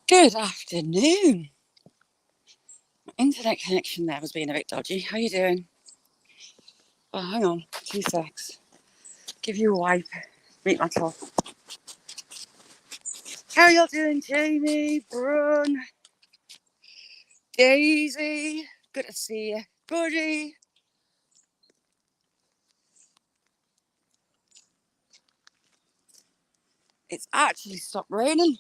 Good afternoon. My internet connection there was being a bit dodgy. How you doing? Oh, hang on. 2 secs. Give you a wipe. Meet my top. How y'all doing, Jamie, Brun, Daisy? Good to see you. Buddy. It's actually stopped raining.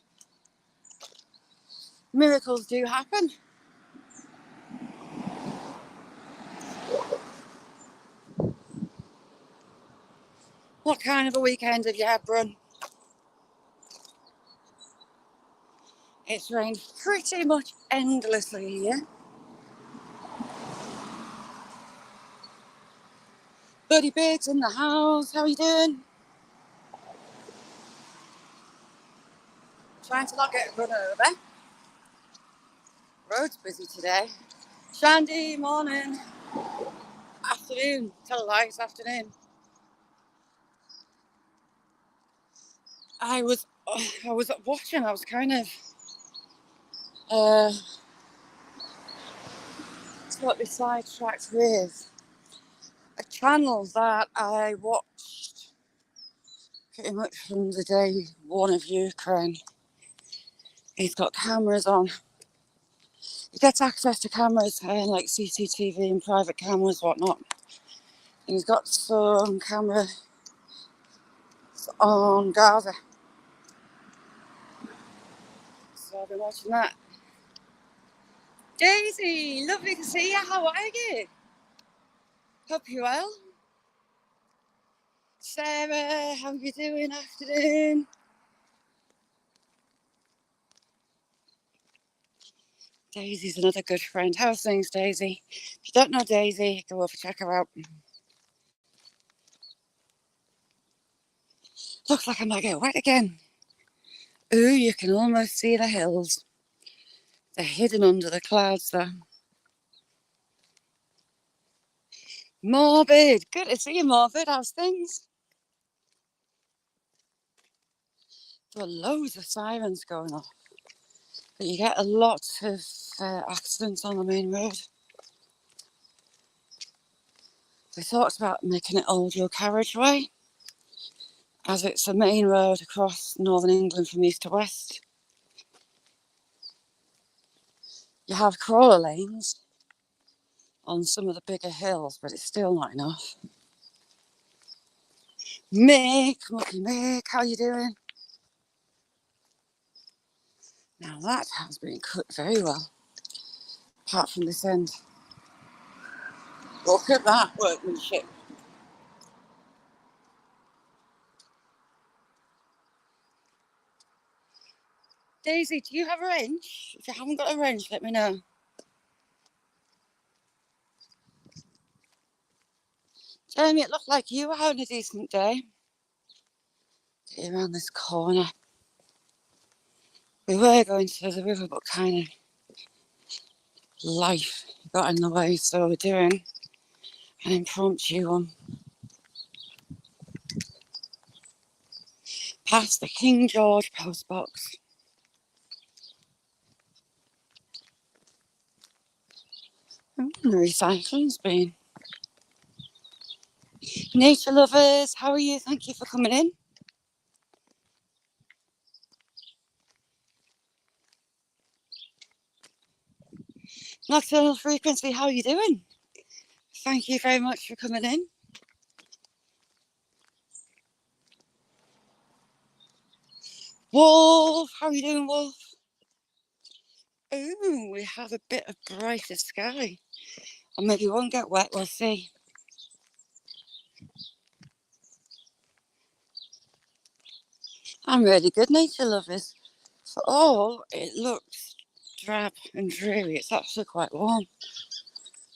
Miracles do happen. What kind of a weekend have you had, Brun? It's rained pretty much endlessly here. Buddy Big's in the house. How you doing? Trying to not get run over. Road's busy today. Shandy, morning. Afternoon. Tell a lie, it's afternoon. I was watching. I was kind of totally sidetracked with a channel that I watched pretty much from the day one of Ukraine. He's got cameras on. He gets access to cameras and like CCTV and private cameras, whatnot. And he's got some cameras on Gaza. So I've been watching that. Daisy, lovely to see you. How are you? Hope you're well. Sarah, how you doing? Afternoon. Daisy's another good friend. How's things, Daisy? If you don't know Daisy, go over check her out. Looks like I might get wet again. Ooh, you can almost see the hills. They're hidden under the clouds, though. Morbid. Good to see you, Morbid. How's things? There are loads of sirens going off. But you get a lot of accidents on the main road. They talked about making it all dual carriageway, as it's a main road across northern England from east to west. You have crawler lanes on some of the bigger hills, but it's still not enough. Mick, Mucky Mick, how you doing? Now that has been cut very well, apart from this end. Look at that workmanship. Daisy, do you have a wrench? If you haven't got a wrench, let me know. Jeremy, it looked like you were having a decent day. Get around this corner. We were going to the river, but kind of life got in the way, so we're doing an impromptu one. Past the King George post box. The recycling's been. Nature lovers, how are you? Thank you for coming in. Nocturnal Frequency, how are you doing? Thank you very much for coming in. Wolf, how are you doing, Wolf? Ooh, we have a bit of brighter sky. Or maybe it won't get wet, we'll see. I'm really good, nature lovers. For all, it looks drab and dreary. It's actually quite warm.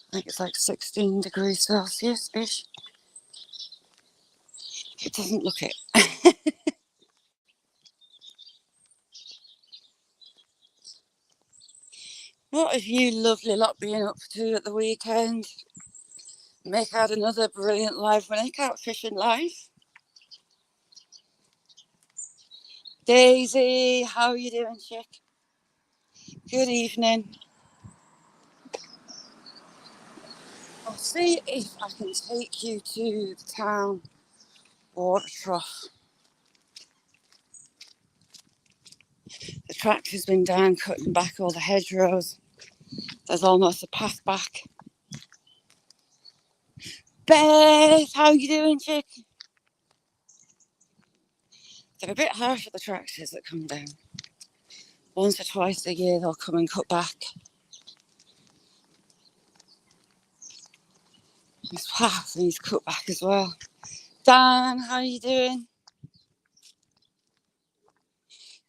I think it's like 16 degrees Celsius-ish. It doesn't look it. What have you lovely lot been up to at the weekend? Mick had another brilliant live Mick out fishing live. Daisy, how are you doing, chick? Good evening. I'll see if I can take you to the town water trough. The tractor's been down cutting back all the hedgerows. There's almost a path back. Beth, how you doing, chick? They're a bit harsh at the tractors that come down. Once or twice a year they'll come and cut back. This path needs cut back as well. Dan, how you doing?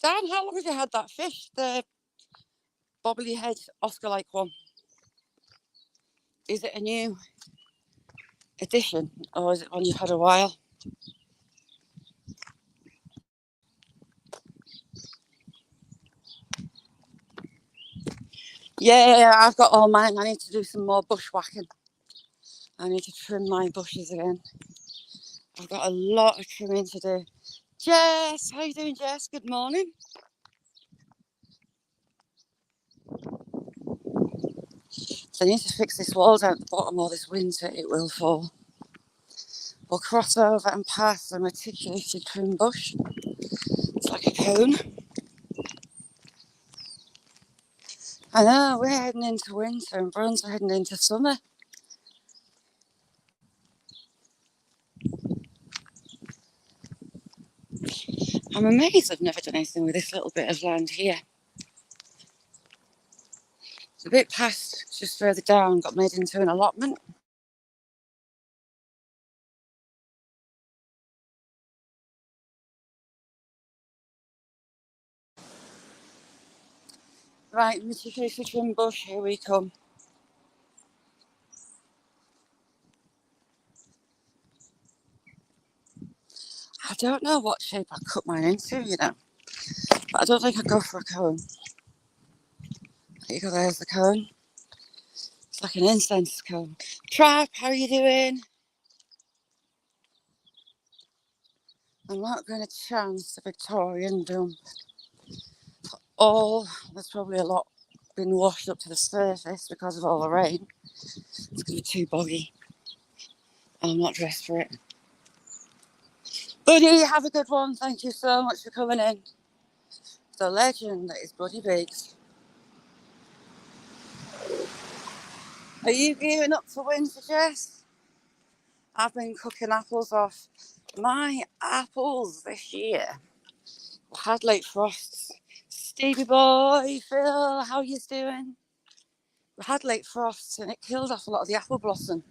Dan, how long have you had that fish? The bobbly head Oscar-like one. Is it a new addition or is it one you've had a while? Yeah, I've got all mine. I need to do some more bushwhacking. I need to trim my bushes again. I've got a lot of trimming to do. Jess, how you doing, Jess? Good morning. So I need to fix this wall down at the bottom or this winter it will fall. We'll cross over and pass a meticulously trimmed bush. It's like a cone. I know, we're heading into winter and Bruns are heading into summer. I'm amazed I've never done anything with this little bit of land here. It's a bit past, just further down, got made into an allotment. Right, meticulously trimmed bush, here we come. I don't know what shape I cut mine into, you know. But I don't think I'd go for a cone. There you go, there's the cone. It's like an incense cone. Trap, how are you doing? I'm not going to chance the Victorian dump. There's probably a lot been washed up to the surface because of all the rain. It's going to be too boggy. I'm not dressed for it. Buddy, have a good one. Thank you so much for coming in. The legend that is Buddy Biggs. Are you gearing up for winter, Jess? I've been cooking apples off. My apples this year had late frosts. Stevie boy, Phil, how you doing? We had late frosts and it killed off a lot of the apple blossom.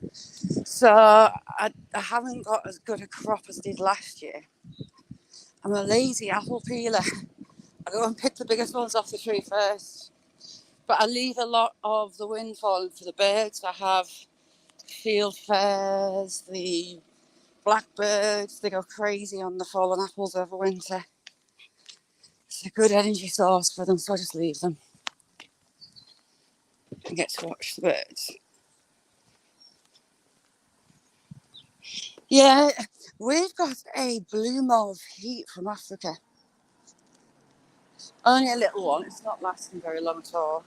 So I haven't got as good a crop as I did last year. I'm a lazy apple peeler. I go and pick the biggest ones off the tree first. But I leave a lot of the windfall for the birds. I have field fares, the blackbirds, they go crazy on the fallen apples over winter. It's a good energy source for them, so I just leave them and get to watch the birds. Yeah, we've got a blue mauve heat from Africa. Only a little one, it's not lasting very long at all.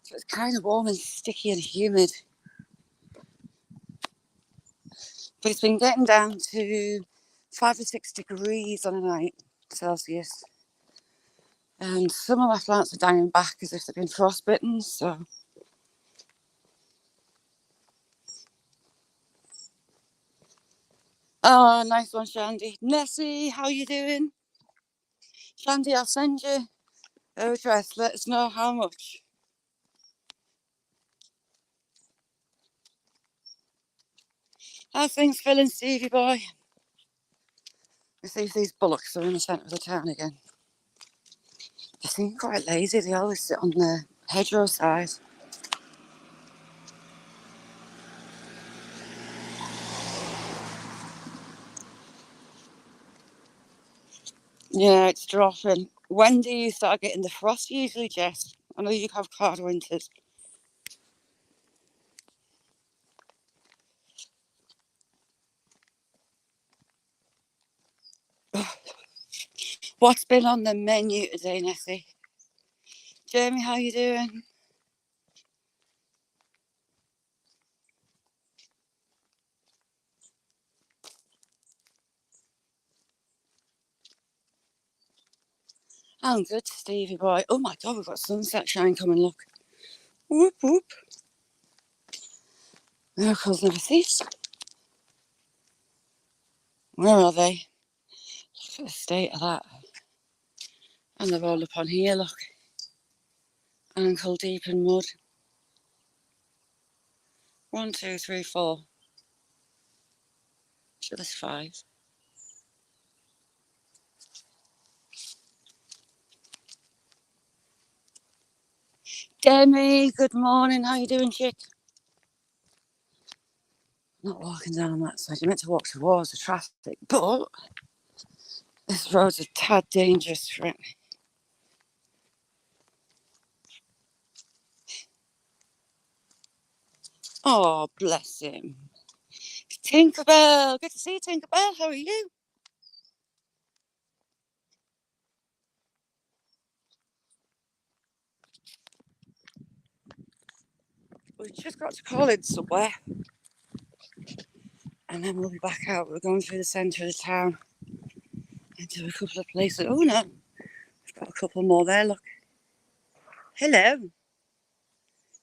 So it's kind of warm and sticky and humid. But it's been getting down to 5 or 6 degrees on a night Celsius. And some of my plants are dying back as if they've been frostbitten, so. Oh, nice one, Shandy. Nessie, how you doing? Shandy, I'll send you a address. Let us know how much. How's things feeling, Stevie boy? Let's see if these bullocks are in the centre of the town again. They seem quite lazy. They always sit on the hedgerow side. Yeah, it's dropping. When do you start getting the frost usually, Jess? I know you have hard winters. What's been on the menu today, Nessie? Jamie, how you doing? I'm good, Stevie boy. Oh my God, we've got sunset shine coming, look. Whoop, whoop. Miracles never cease. Where are they? Look at the state of that. And they're all up on here, look. Ankle deep in mud. 1, 2, 3, 4. Sure, there's 5. Demi, good morning. How you doing, chick? Not walking down that side. You're meant to walk towards the traffic, but this road's a tad dangerous for it. Oh, bless him. Tinkerbell. Good to see you, Tinkerbell. How are you? We've just got to Collins somewhere. And then we'll be back out. We're going through the centre of the town into a couple of places. Oh, no. We've got a couple more there, look. Hello,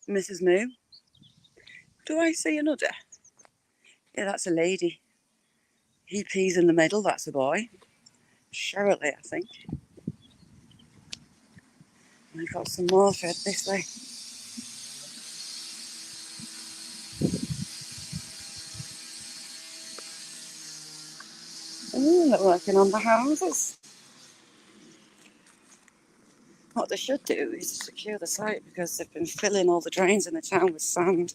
Mrs. Moo. Do I see another? Yeah, that's a lady. He pees in the middle, that's a boy. Shirley, I think. And we've got some more fed this way. Oh, they're working on the houses. What they should do is secure the site because they've been filling all the drains in the town with sand.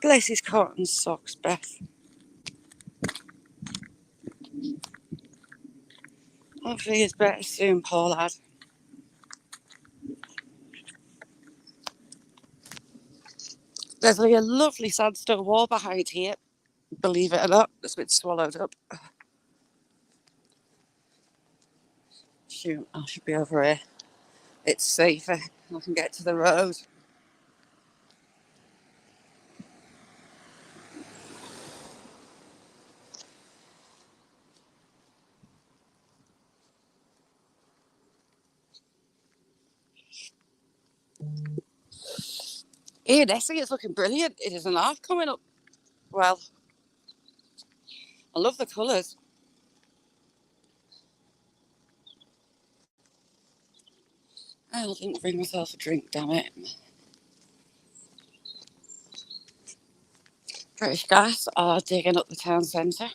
Bless his cotton socks, Beth. Hopefully he's better soon, poor lad. There's a lovely sandstone wall behind here, believe it or not. It's been swallowed up. Shoot, I should be over here. It's safer. I can get to the road. Here, Nessie, it's looking brilliant. It is an arc coming up. Well, I love the colours. I didn't bring myself a drink, damn it. British Gas are digging up the town centre.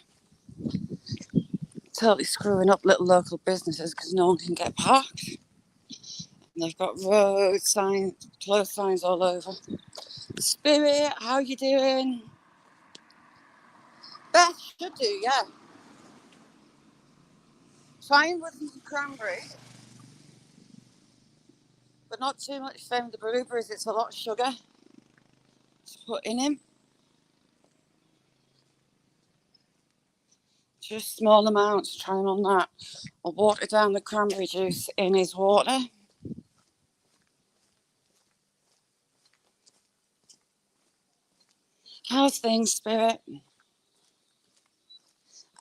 Totally screwing up little local businesses because no one can get parked. And they've got road signs, closed signs all over. Spirit, how you doing? Beth should do, yeah. Fine with some cranberry, but not too much fame with the blueberries. It's a lot of sugar to put in him. Just small amounts, try him on that. I'll water down the cranberry juice in his water. How's things, Spirit?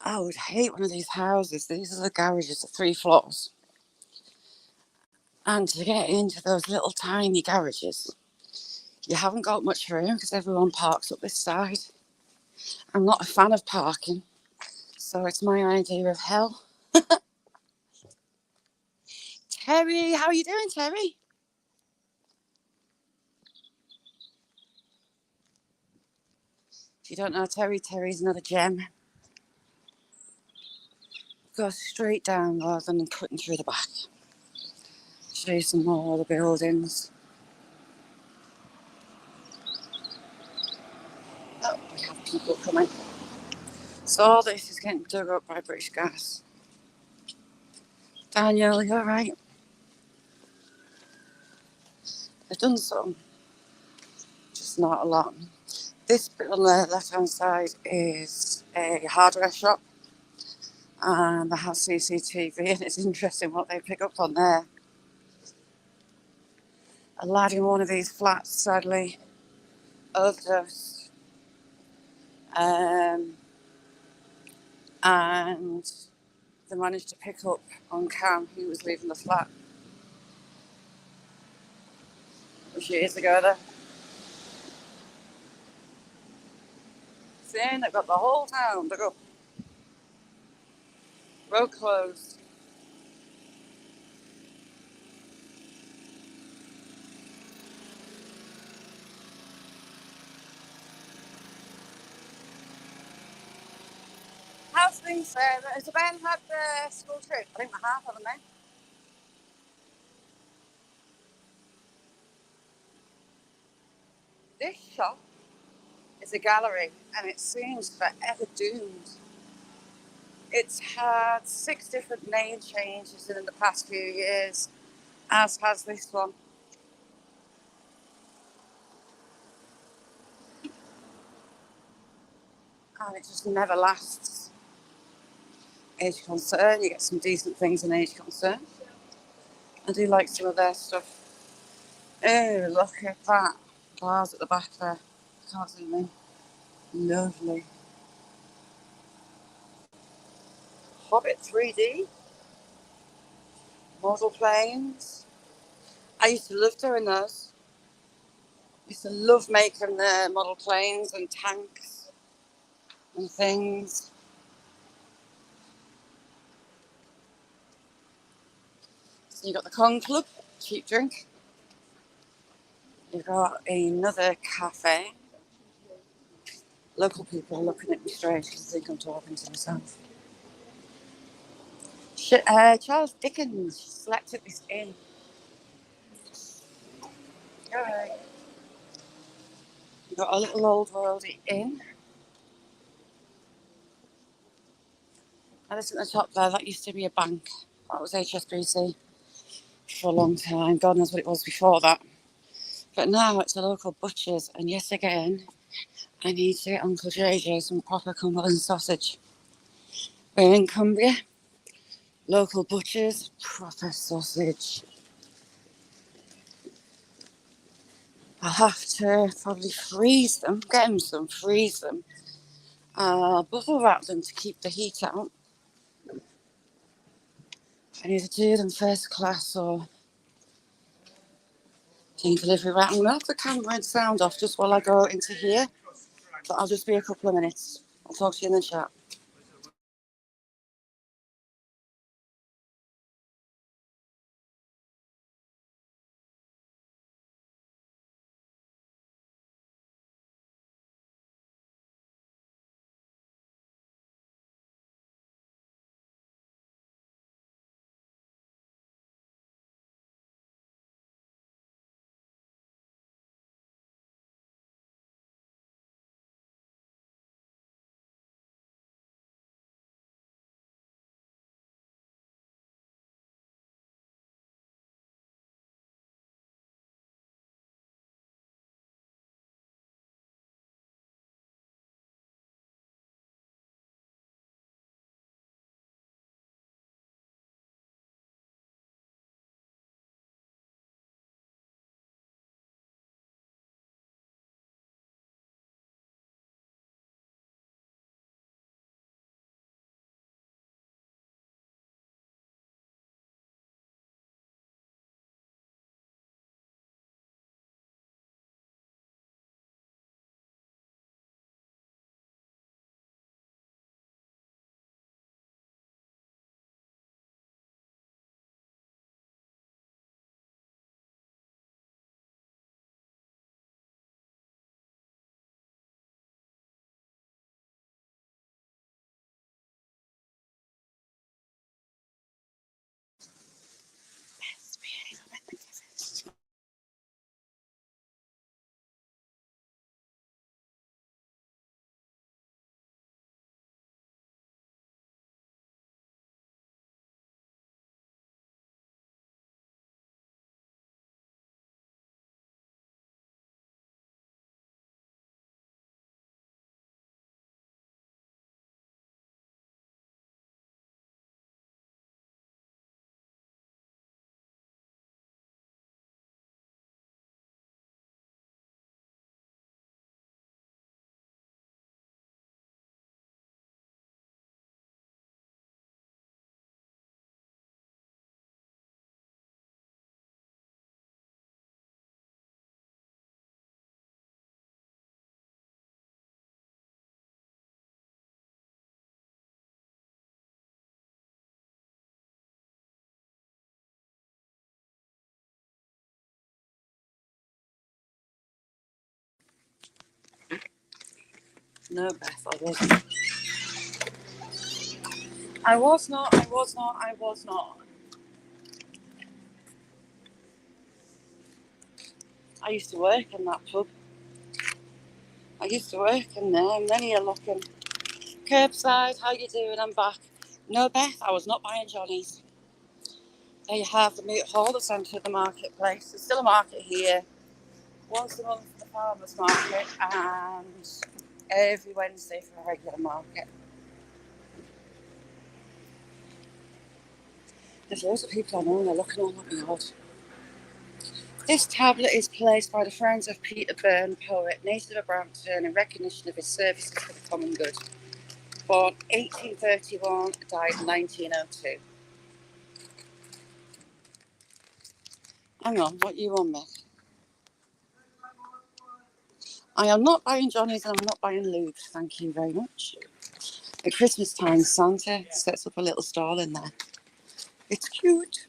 I would hate one of these houses. These are the garages, the 3 floors. And to get into those little tiny garages, you haven't got much room because everyone parks up this side. I'm not a fan of parking, so it's my idea of hell. Terry, how are you doing, Terry? If you don't know Terry, Terry's another gem. Go straight down rather than cutting through the back. Show you some more of the buildings. Oh, we have people coming. So all this is getting dug up by British Gas. Daniel, you alright? They've done some, just not a lot. This bit on the left hand side is a hardware shop, and they have CCTV, and it's interesting what they pick up on there. A lad in one of these flats sadly overdosed, and they managed to pick up on cam who was leaving the flat. It was years ago though. Seeing they've got the whole town, they've got road closed. How's things there? Has the band had the school trip? I think they have, haven't they? This shop is a gallery and it seems forever doomed. It's had 6 different name changes in the past few years, as has this one. And it just never lasts. Age Concern, you get some decent things in Age Concern. I do like some of their stuff. Oh, look at that. Bars at the back there. Can't zoom in. Lovely. Hobbit 3D. Model planes. I used to love doing those. I used to love making the model planes and tanks and things. So you've got the Con Club, cheap drink. You've got another cafe. Local people are looking at me strange because they think I'm talking to myself. Charles Dickens selected this inn. Alright. You've got a little old worldy inn. And this at the top there, that used to be a bank. That was HSBC for a long time. God knows what it was before that. But now it's a local butcher's, and yes again, I need to get Uncle JJ some proper Cumberland sausage. We're in Cumbria, local butcher's, proper sausage. I'll have to probably freeze them, get them some, freeze them. Bubble wrap them to keep the heat out. I either do them first class or team delivery wrap. I'm going to have the camera and sound off just while I go into here, but I'll just be a couple of minutes. I'll talk to you in the chat. No, Beth, I wasn't. I was not. I used to work in that pub. I used to work in there, and then you're looking. Curbside, how you doing? I'm back. No, Beth, I was not buying Johnny's. There you have the Moot Hall, the centre of the marketplace. There's still a market here. Once a month for the farmers market, and every Wednesday for a regular market. There's loads of people I know and they're looking all at me odd. This tablet is placed by the friends of Peter Byrne, poet, native of Brampton, in recognition of his services for the common good. Born 1831, died 1902. Hang on, what you want, Mick? I am not buying Johnny's and I'm not buying Luke's, thank you very much. At Christmas time, Santa sets up a little stall in there. It's cute.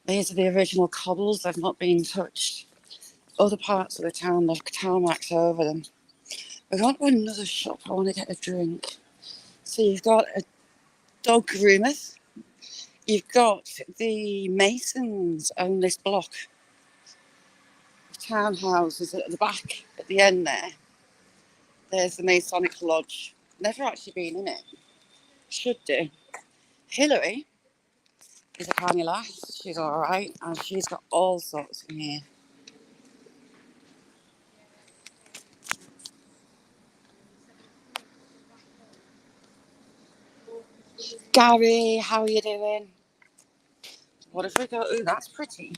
These are the original cobbles, they've not been touched. Other parts of the town, the tarmac's over them. We've got another shop, I want to get a drink. So you've got a dog groomer. You've got the Masons own this block of townhouses at the back, at the end there. There's the Masonic Lodge. Never actually been in it. Should do. Hillary is a canny lass. She's all right, and she's got all sorts in here. Gary, how are you doing? What have we got? Ooh, that's pretty.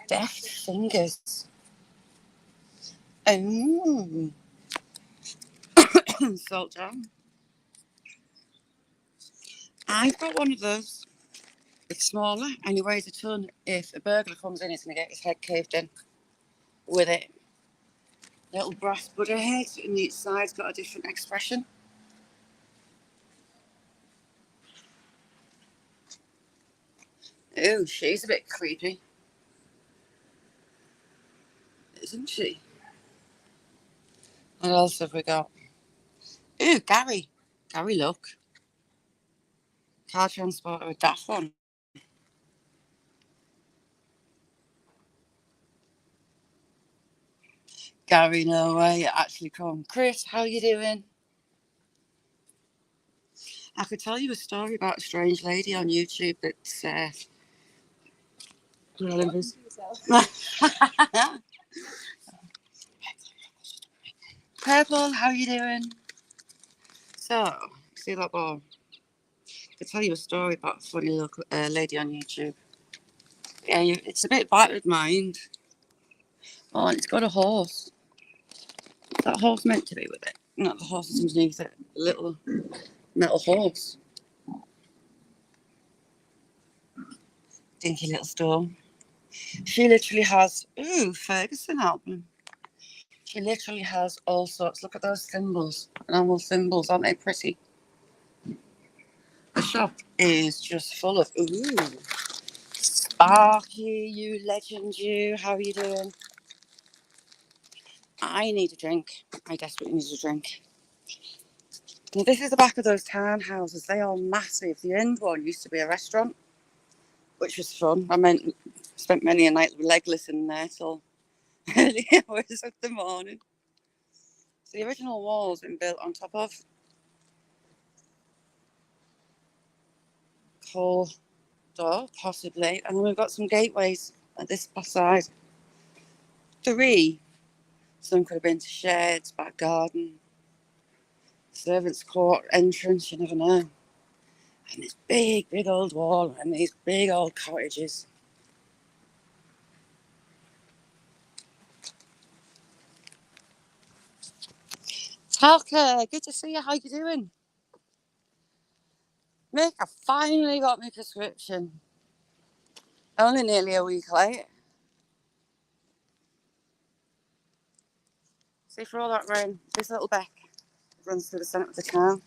Deft fingers. Oh, salt jam. I've got one of those. It's smaller and he weighs a ton. If a burglar comes in, he's going to get his head caved in with it. Little brass Buddha head, and each side's got a different expression. Ooh, she's a bit creepy, isn't she? What else have we got? Ooh, Gary. Gary, look. Car transporter with that one. Gary, no way, actually come. Chris, how you doing? I could tell you a story about a strange lady on YouTube that's Purple, how you doing? So, see that ball? I could tell you a story about a funny little lady on YouTube. Yeah, it's a bit battered mind. Oh, and it's got a horse. Is that horse meant to be with it? No, the horse is underneath it. A little metal horse. Dinky little store. She literally has, ooh, Ferguson album. She literally has all sorts. Look at those thimbles. Enamel thimbles, aren't they pretty? The shop is just full of, ooh. Sparky, you legend, you. How are you doing? I need a drink. I desperately need a drink. Now, this is the back of those townhouses. They are massive. The end one used to be a restaurant, which was fun. Spent many a night legless in there till early hours of the morning. So the original wall's been built on top of coal door, possibly. And then we've got some gateways at this side. 3. Some could have been to sheds, back garden, servants' court entrance, you never know. And this big, big old wall and these big old cottages. Talker, good to see you. How you doing? Mick, I finally got my prescription. Only nearly a week late. See, for all that rain, this little Beck runs through the centre of the town.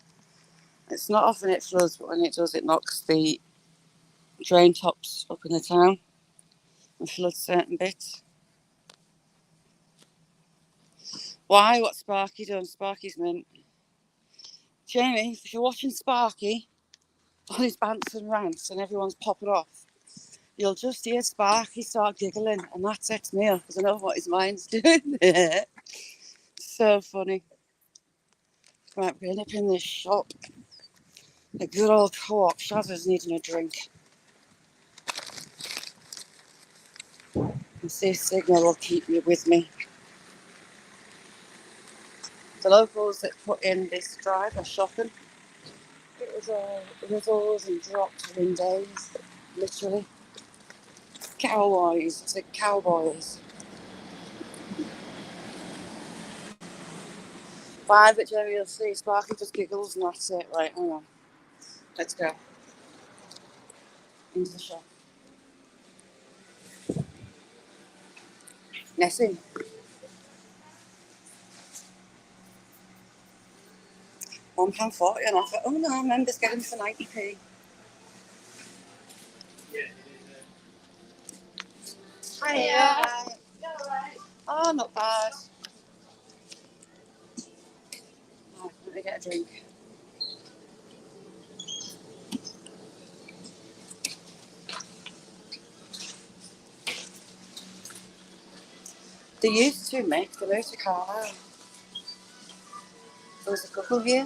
It's not often it floods, but when it does, it knocks the drain tops up in the town and floods certain bits. Why? What's Sparky done? Sparky's mint. Jamie, if you're watching Sparky on his bants and rants and everyone's popping off, you'll just hear Sparky start giggling, and that sets me off because I know what his mind's doing. So funny. Right, we're going to nip in this shop. A good old Co-op. Shazza's needing a drink. And see if Signal will keep me with me. The locals that put in this drive are shopping. It was riddles and drops within days, literally. Cowboys, I said cowboys. Five at Jerry, you'll see Sparky just giggles and that's it. Right, hang on. Let's go. Into the shop. Nessie. £1.40 on offer. Oh no, members get them for 90p. Hiya. Oh, not bad. Oh, let me get a drink. They used to make the motor car. There was a couple here.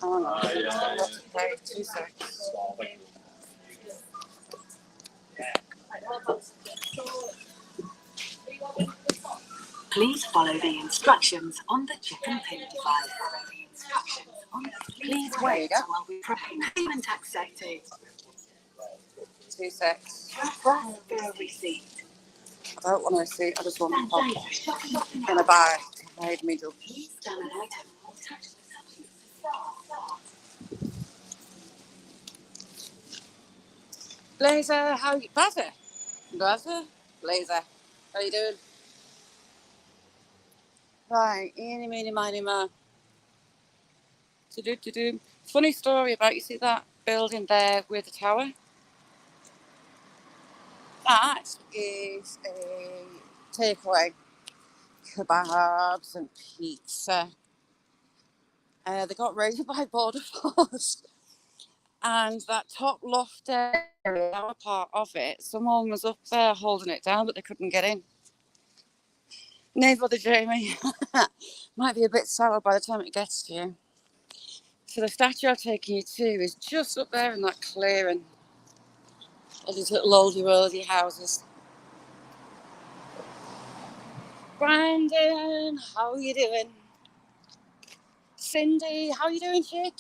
Oh no, okay, 2 seconds. Please follow the instructions on the chicken pin device. Please wait while we prepare payment accepted. 2 seconds. Press the receipt. I don't want a receipt, I just want a pop. And a bag to hide me up. Please scan an item. Blazer, how you... Blazer? Blazer. How you doing? Right, eeny, meeny, miny, mo. To-do. Funny story about, you see that building there with the tower? That is a takeaway. Kebabs and pizza. They got raided by Border Force. And that top loft area, our part of it, someone was up there holding it down, but they couldn't get in. No bother, Jamie. Might be a bit sour by the time it gets to you. So the statue I'm taking you to is just up there in that clearing. All these little oldie-worldy houses. Brandon, how are you doing? Cindy, how are you doing, chick?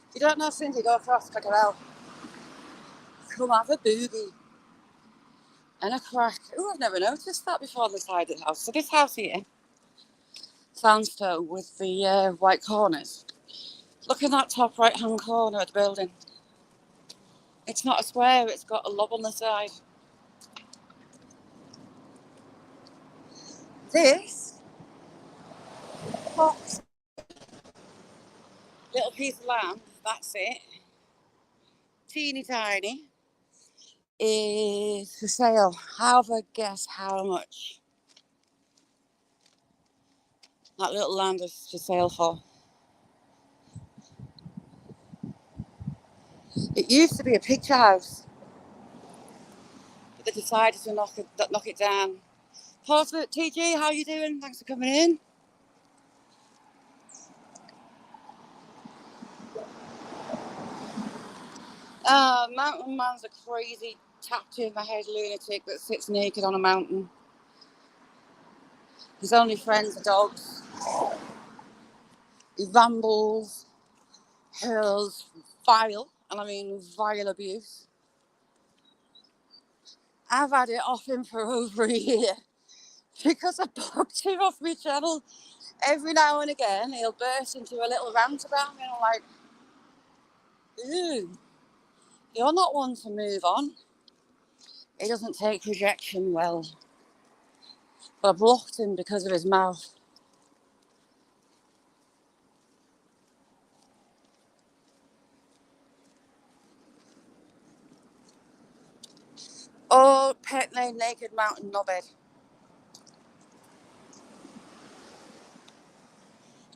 If you don't know Cindy, go across, click her out. Come have a boogie. And a crack. Oh, I've never noticed that before on the side of the house. So this house here, sandstone with the white corners. Look in that top right-hand corner of the building. It's not a square, it's got a lob on the side. This box, little piece of land, that's it, teeny tiny, is for sale. Have a guess how much that little land is for sale for. It used to be a picture house, but they decided to knock it down. Portsmouth, TG, how you doing? Thanks for coming in. Mountain man's a crazy, tattoo in my head lunatic that sits naked on a mountain. His only friends are dogs. He rambles, hurls vile, and I mean vile abuse. I've had it off him for over a year because I blocked him off my channel. Every now and again, he'll burst into a little rant about me, and I'm like, ooh, you're not one to move on. He doesn't take rejection well. But I blocked him because of his mouth. Oh, pet named Naked Mountain Knobhead.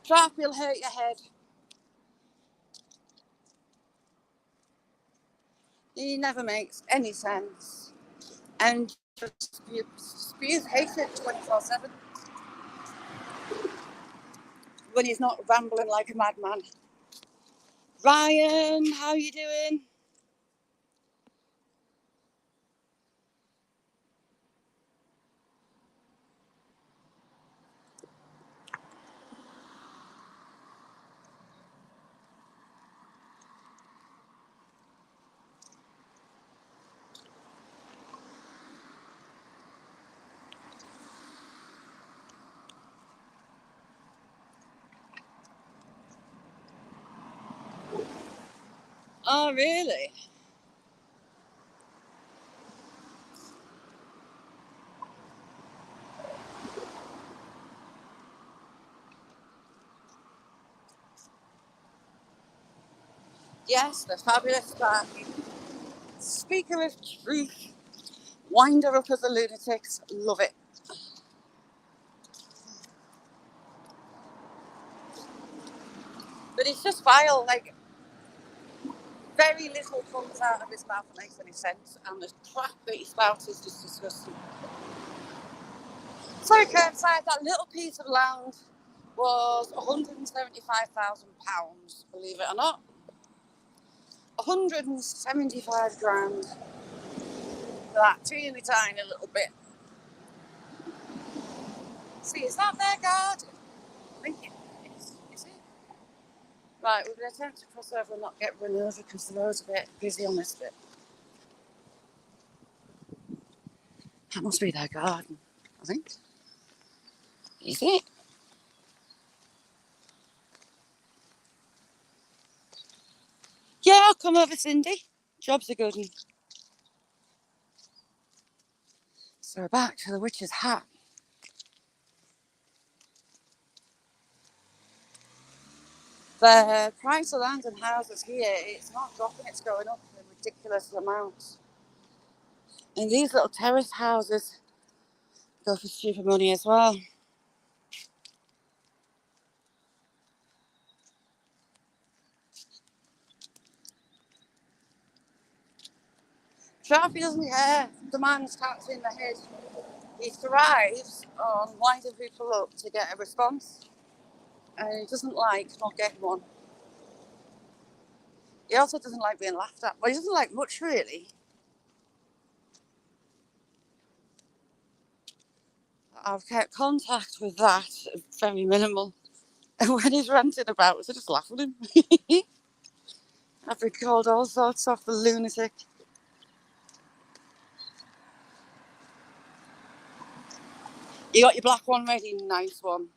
Drop will hurt your head. He never makes any sense. And just spews hatred 24/7 when he's not rambling like a madman. Ryan, how you doing? Oh, really? Yes, the fabulous Sparky. Speaker of truth. Winder up of the lunatics. Love it. But it's just vile. Like, very little comes out of his mouth that makes any sense. And the crap that he spouts is just disgusting. Sorry, Curbside, that little piece of land was £175,000, believe it or not. 175 grand for that teeny tiny little bit. See, is that their garden? I think it is. Is it? Right, we're going to attempt to cross over and not get run over because the road's a bit busy on this bit. That must be their garden, I think. Is it? Yeah, I'll come over, Cindy. Job's a good one. So we're back to the witch's hat. The price of land and houses here, it's not dropping, it's going up in ridiculous amounts. And these little terrace houses go for stupid money as well. Sharpie doesn't care. The man's tapped in the head. He thrives on winding people up to get a response. And he doesn't like not getting one. He also doesn't like being laughed at. Well, he doesn't like much, really. I've kept contact with that, very minimal. And when he's ranting about it, I just laugh at him. I've been called all sorts of the lunatic. You got your black one ready? Nice one.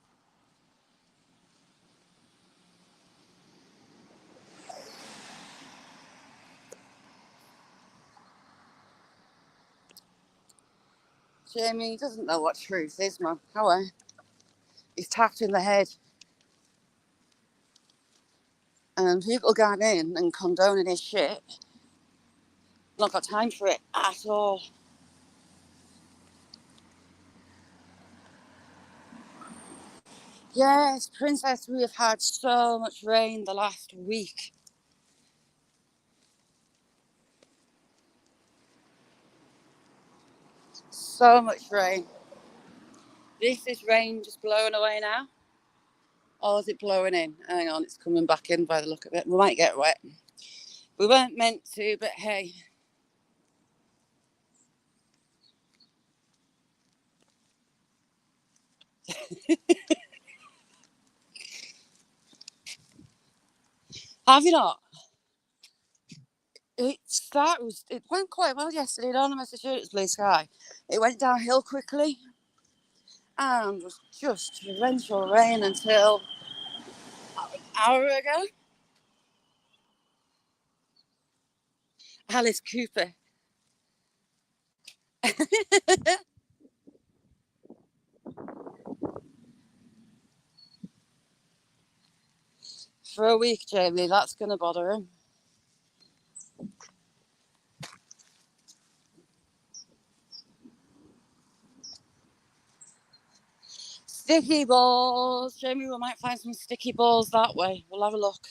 Jamie doesn't know what truth is, man. How he's tapped in the head. And people going in and condoning his shit. Not got time for it at all. Yes, Princess, we have had so much rain the last week. So much rain. This is rain just blowing away now. Or is it blowing in? Hang on, it's coming back in by the look of it. We might get wet. We weren't meant to, but hey. Have you not? It went quite well yesterday down in Massachusetts, blue sky. It went downhill quickly and was just torrential rain until an hour ago. Alice Cooper. For a week, Jamie, that's going to bother him. Sticky balls. Jamie, we might find some sticky balls that way. We'll have a look.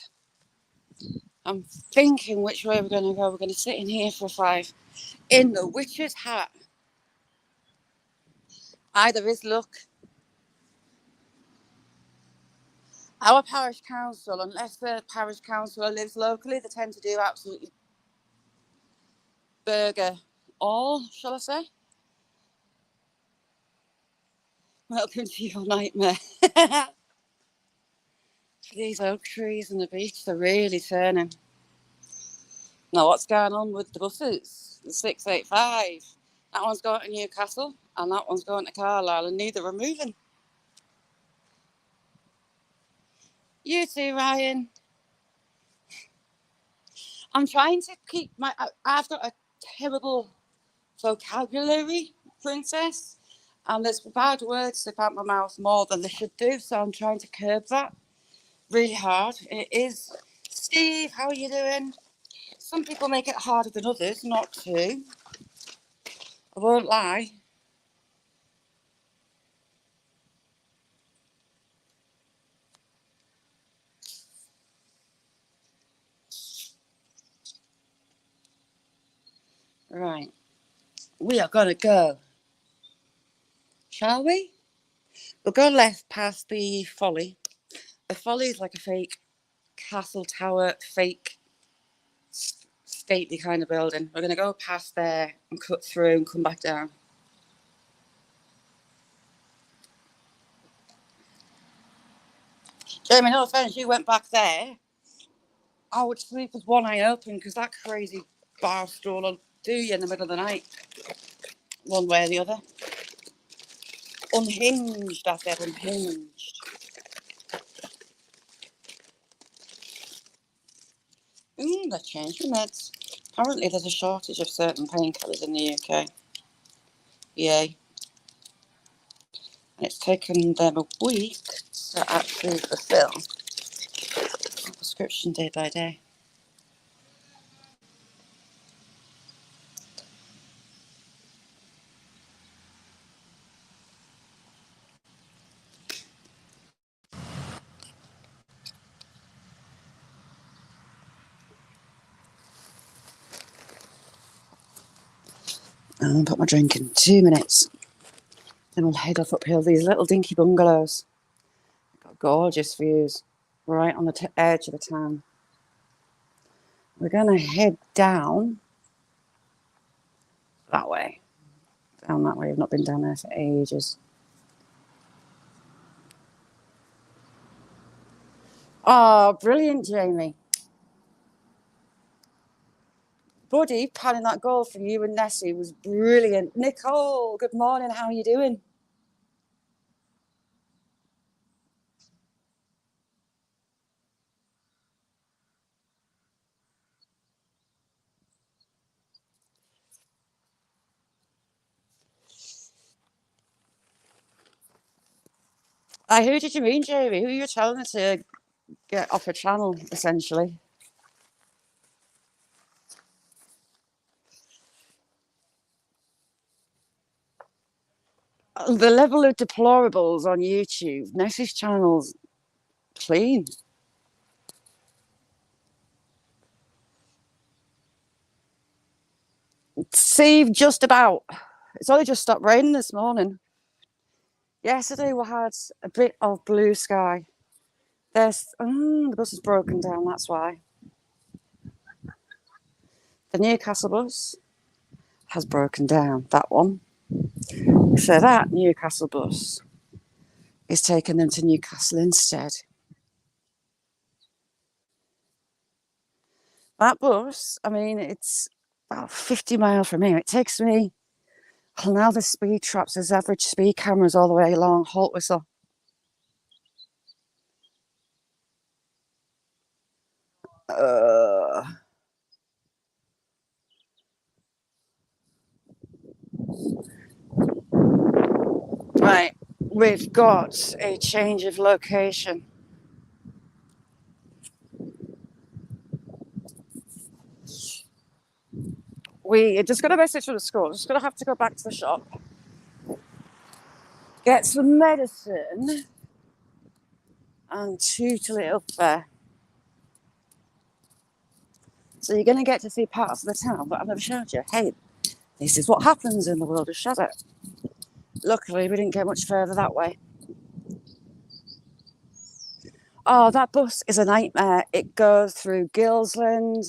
I'm thinking which way we're going to go. We're going to sit in here for 5. In the witch's hat. Either is luck. Our parish council, unless the parish councillor lives locally, they tend to do absolutely burger all, shall I say? Welcome to your nightmare. These oak trees and the beach, they're really turning. Now, what's going on with the buses? The 685. That one's going to Newcastle and that one's going to Carlisle, and neither are moving. You too, Ryan. I'm trying to keep I've got a terrible vocabulary, princess, and there's bad words slip out my mouth more than they should do, so I'm trying to curb that really hard. It is. Steve, how are you doing? Some people make it harder than others not to. I won't lie. Right. We are going to go. Shall we? We'll go left past the Folly. The Folly is like a fake castle tower, fake stately kind of building. We're going to go past there and cut through and come back down. Jamie, no offense, you went back there. I would sleep with one eye open because that crazy bar stool will do you in the middle of the night. One way or the other. Unhinged, I said, unhinged. They changed the meds. Apparently there's a shortage of certain painkillers in the UK. Yay. And it's taken them a week to actually fulfill a prescription day by day. I'll put my drink in 2 minutes. Then we'll head off uphill these little dinky bungalows. Got gorgeous views right on the edge of the town. We're going to head down that way. Down that way. I've not been down there for ages. Oh, brilliant, Jamie. Buddy, panning that goal from you and Nessie was brilliant. Nicole, good morning. How are you doing? Who did you mean, Jamie? Who are you telling to get off a channel, essentially? The level of deplorables on YouTube, Nessie's channel's clean. See, just about. It's only just stopped raining this morning. Yesterday we had a bit of blue sky. The bus is broken down, that's why. The Newcastle bus has broken down, that one. So that Newcastle bus is taking them to Newcastle instead. That bus, I mean, it's about 50 miles from here. It takes me, well, now the speed traps, there's average speed cameras all the way along Haltwhistle. Right, we've got a change of location. We just got a message from the school. Just gonna have to go back to the shop, get some medicine, and toot a little fair. So you're gonna get to see parts of the town that I've never showed you. Hey, this is what happens in the world of Shadow. Luckily, we didn't get much further that way. Oh, that bus is a nightmare. It goes through Gilsland,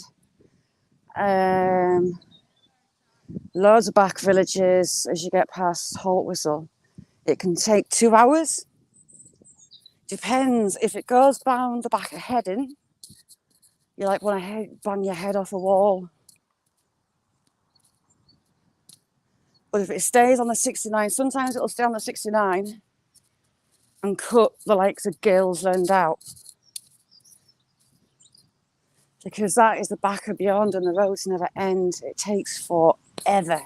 loads of back villages as you get past Haltwhistle. It can take 2 hours. Depends. If it goes down the back of Heading, you like want to bang your head off a wall. But if it stays on the 69, sometimes it'll stay on the 69 and cut the likes of Gilsland out. Because that is the back of beyond and the roads never end. It takes forever.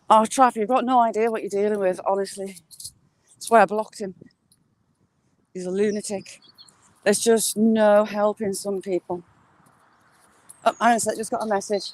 Oh, Trav, you've got no idea what you're dealing with, honestly. That's why I blocked him. He's a lunatic. There's just no helping some people. Oh, hang on a sec, just got a message.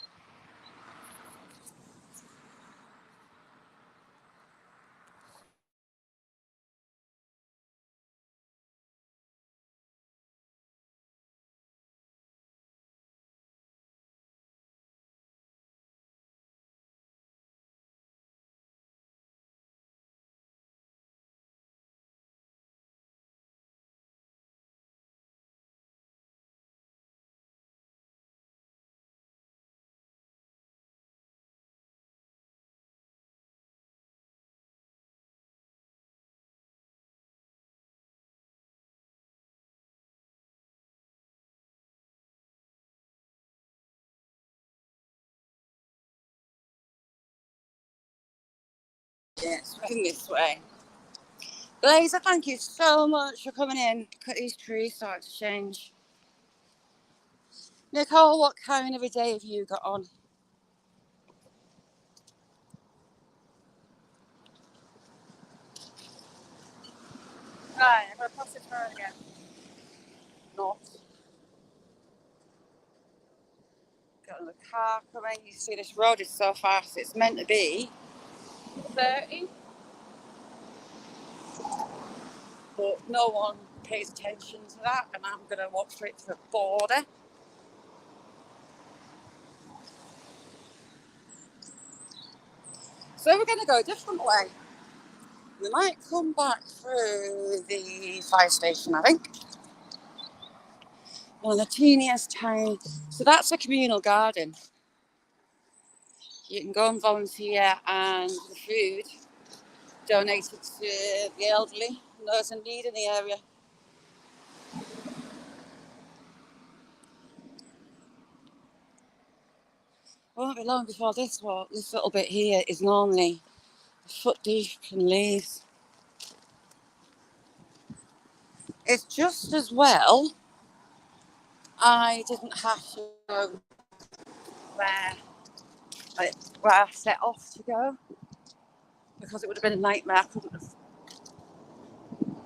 Yeah, it's running this way. Blazer, thank you so much for coming in. Look at these trees starting to change. Nicole, what kind of a day have you got on? Right, I'm going to pass it through again. Not. Got another car coming. You see this road is so fast. It's meant to be 30. But no one pays attention to that. And I'm going to walk straight to the border. So we're going to go a different way. We might come back through the fire station, I think. One of the teeniest town. So that's a communal garden. You can go and volunteer, and the food donated to the elderly and those in need in the area. Won't be long before this little bit here is normally a foot deep in leaves. It's just as well I didn't have to go where I set off to go, because it would have been a nightmare. I couldn't have.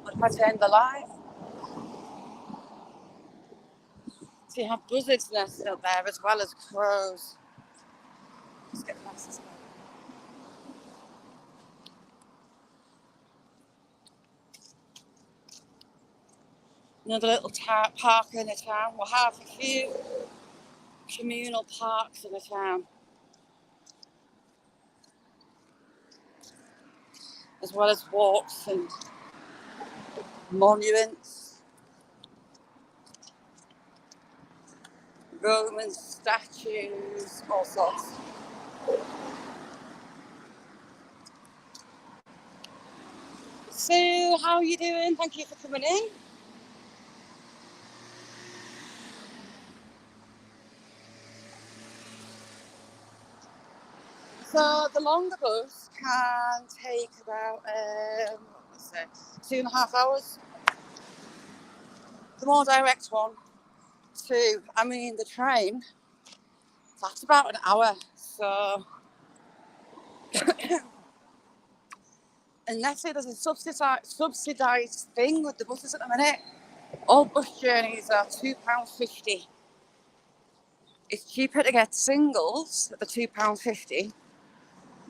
I'd had to end the live. So you have buzzards nested up there as well as crows. Let's get past this way. Another little park in the town. We'll have a few communal parks in the town, as well as walks and monuments. Roman statues, all sorts. So, how are you doing? Thank you for coming in. So, the longer bus can take about, 2.5 hours. The more direct one, the train, that's about an hour. So, unless there's a subsidised thing with the buses at the minute, all bus journeys are £2.50. It's cheaper to get singles at the £2.50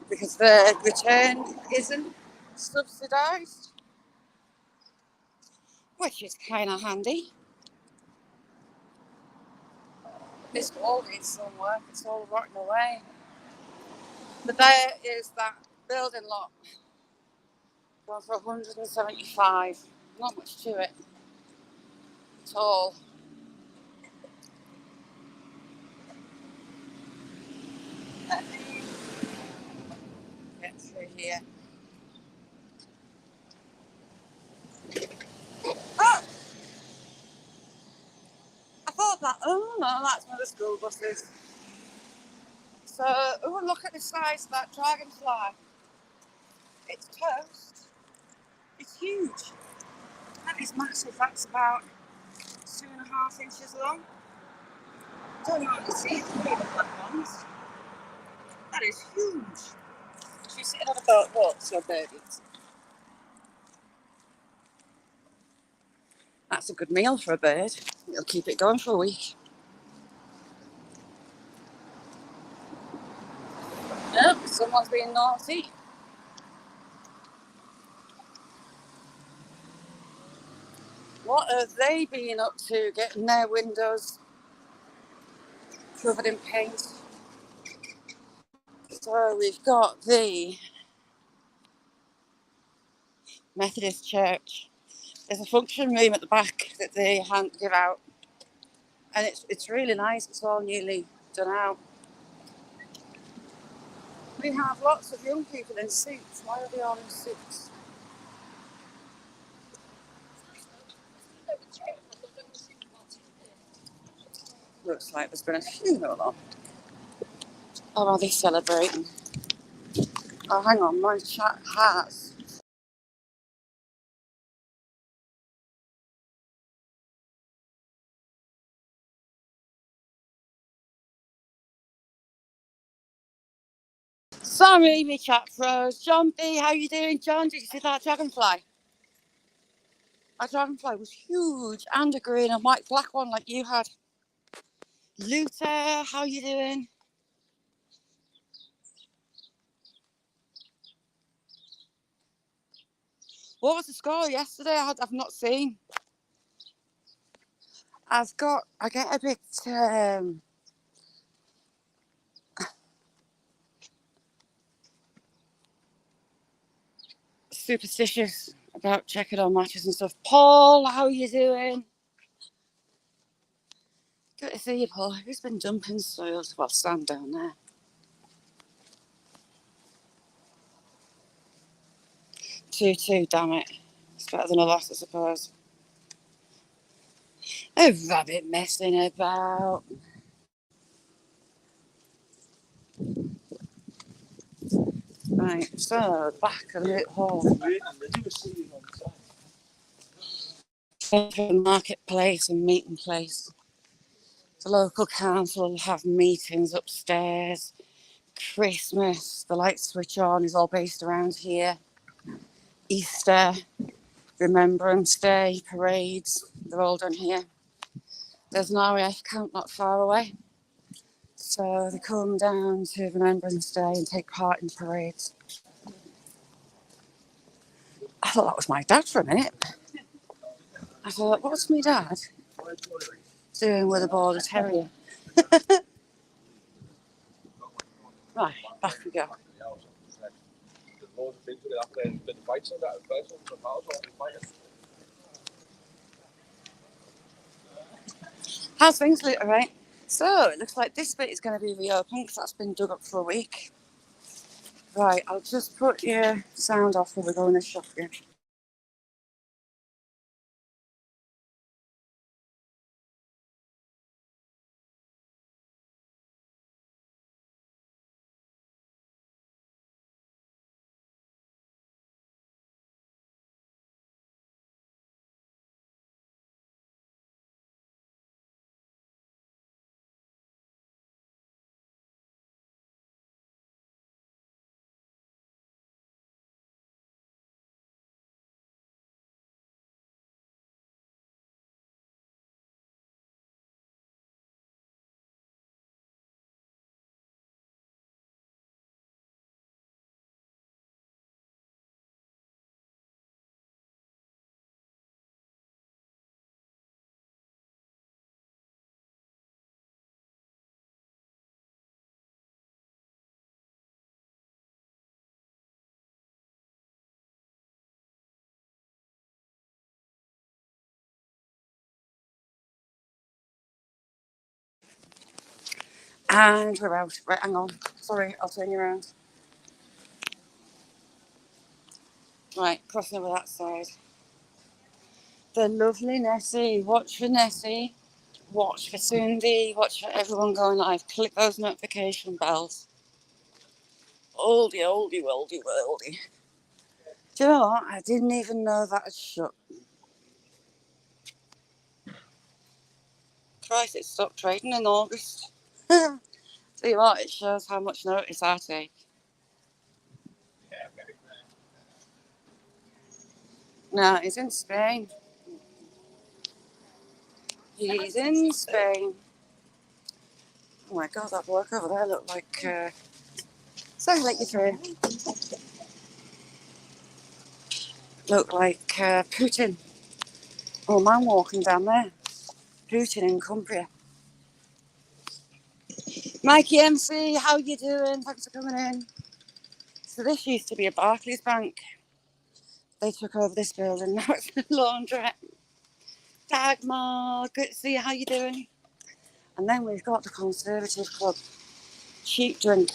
because the return isn't subsidised, which is kind of handy. This wall needs some work, it's all rotting away. But there is that building lot going for 175. Not much to it at all. Let me get through here. Oh! I thought that, oh no, that's one of the school buses. So, oh, look at the size of that dragonfly. It's toast. It's huge. That is massive. That's about 2.5 inches long. Don't know what to see. It's one of the black ones. That is huge. She's sitting on a boat walk, so birdies. That's a good meal for a bird. It'll keep it going for a week. Nope, someone's being naughty. What are they being up to, getting their windows covered in paint? So we've got the Methodist Church. There's a function room at the back that they give out, and it's really nice. It's all newly done out. We have lots of young people in suits. Why are they all in suits? Looks like there's been a funeral on. Or are they celebrating? Oh, hang on, my chat has. Sorry, my chat froze. John B, how you doing? John, did you see that dragonfly? Our dragonfly was huge, and a green and white black one like you had. Luther, how you doing? What was the score yesterday? I've not seen. I get a bit superstitious about checking on matches and stuff. Paul, how are you doing? Good to see you, Paul. Who's been dumping soils? Well, stand down there. 2-2, damn it. It's better than a loss, I suppose. A rabbit messing about. Right, so back of the hall. Marketplace and meeting place. The local council will have meetings upstairs. Christmas, the light switch on is all based around here. Easter, Remembrance Day, parades, they're all done here. There's an RAF camp not far away. So they come down to Remembrance Day and take part in parades. I thought that was my dad for a minute. I thought, what's my dad doing with a border terrier? Right, back we go. How's things, Luke? All right? So it looks like this bit is going to be reopened because that's been dug up for a week. Right, I'll just put your sound off while we go in the shop again. And we're out. Right, hang on. Sorry, I'll turn you around. Right, crossing over that side. The lovely Nessie. Watch for Nessie. Watch for Cindy. Watch for everyone going live. Click those notification bells. Oldie, oldie, worldy, worldy. Do you know what? I didn't even know that had shut. Christ, it stopped trading in August. Tell you what, it shows how much notice I take. No, he's in Spain. He's in Spain. Oh my god, that bloke over there looked like... Sorry, let you through. Looked like Putin. Oh, man walking down there. Putin in Cumbria. Mikey MC, how you doing? Thanks for coming in. So this used to be a Barclays Bank. They took over this building. Now it's a laundrette. Dagmar, good to see you. How you doing? And then we've got the Conservative Club. Cheap drink.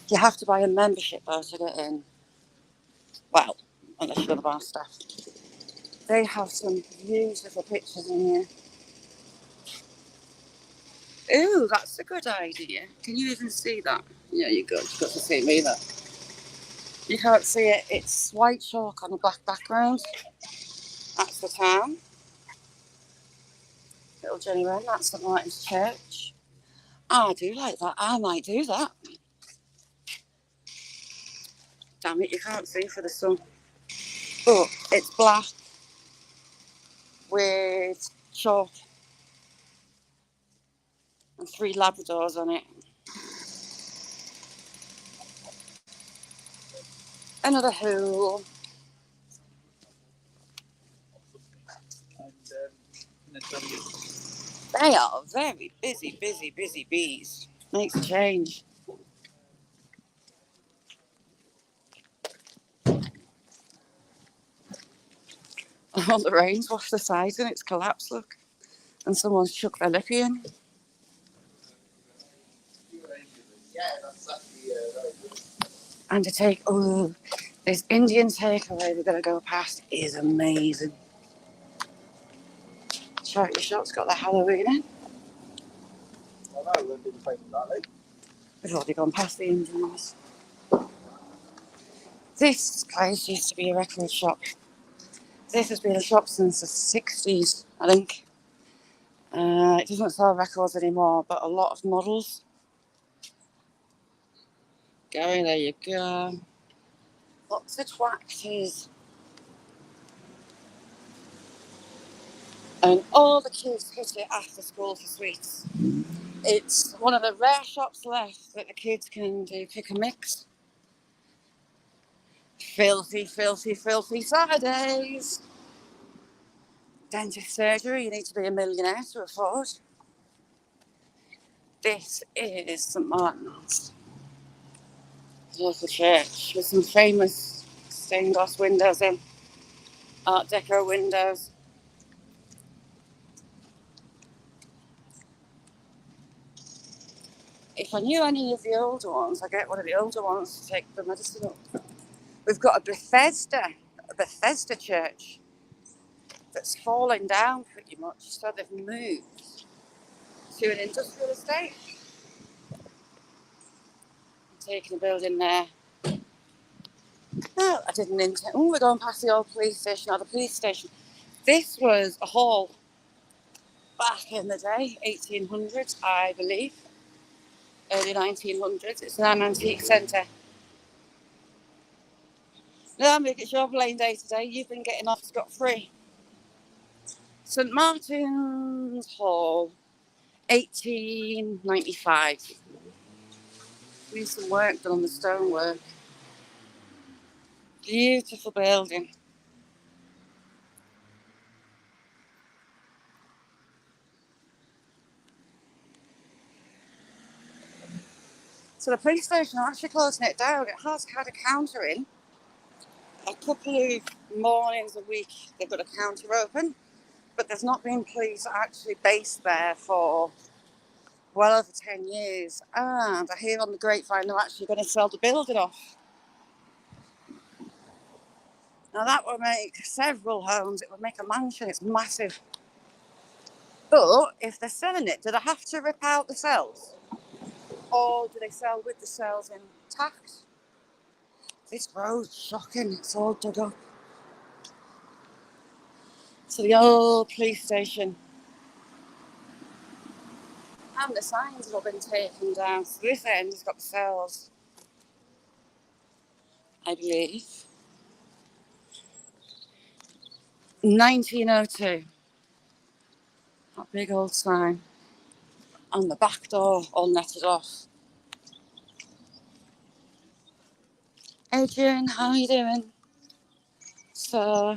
You have to buy a membership though to get in. Well, unless you're the bar staff. They have some beautiful pictures in here. Ooh, that's a good idea. Can you even see that? Yeah, you've got to see me though. You can't see it. It's white chalk on a black background. That's the town. Little Jenny Wren, that's St Martin's Church. I do like that. I might do that. Damn it, you can't see for the sun. But it's black with chalk and 3 Labradors on it. Another Hool. They are very busy, busy, busy bees. Makes a change. All the rain's washed the sides and it's collapsed, look. And someone's chucked their lippy in. And to take, oh, this Indian takeaway we're going to go past is amazing. Charity shop's got the Halloween in. We've already gone past the Indians. This place used to be a record shop. This has been a shop since the 60s, I think. It doesn't sell records anymore, but a lot of models. Going, there you go. Lots of tractors. And all the kids hit it after school for sweets. It's one of the rare shops left that the kids can do pick and mix. Filthy, filthy, filthy Saturdays. Dentist surgery, you need to be a millionaire to afford. This is St Martin's local church with some famous stained glass windows in, Art Deco windows. if I knew any of the older ones, I get one of the older ones to take the medicine up. We've got a Bethesda church that's falling down pretty much, so they've moved to an industrial estate. I'm taking a building there. No, I didn't intend. Oh, we're going past the old police station or the police station. This was a hall back in the day, 1800s, I believe, early 1900s. It's now an antique centre. No, it's your blame day today. You've been getting off scot-free. St Martin's Hall, 1895. There's some work done on the stonework. Beautiful building. So the police station are actually closing it down. It has had a counter in. A couple of mornings a week they've got a counter open, but there's not been police actually based there for well over 10 years. And I hear on the grapevine they're actually going to sell the building off. Now that would make several homes. It would make a mansion. It's massive. But if they're selling it, do they have to rip out the cells? Or do they sell with the cells intact? This road's shocking. It's all dug up. So the old police station. And the signs have all been taken down. So this end has got the cells, I believe. 1902. That big old sign. And the back door all netted off. Adrian, how are you doing? So,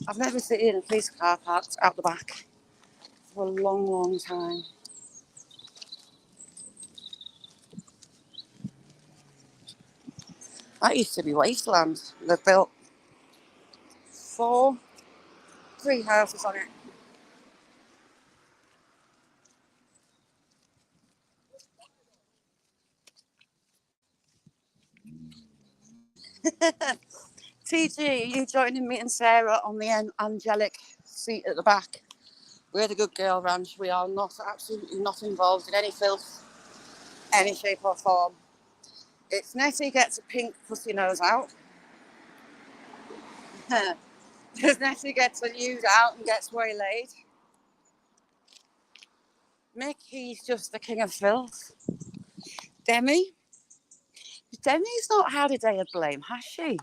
I've never seen a police car parked out the back for a long, long time. That used to be wasteland. They've built 3 houses on it. TG, are you joining me and Sarah on the angelic seat at the back? We're the Good Girl Ranch. We are absolutely not involved in any filth, any shape or form. It's Nettie gets a pink pussy nose out. Because Nettie gets a nude out and gets waylaid. Mick, he's just the king of filth. Demi's not had a day of blame, has she?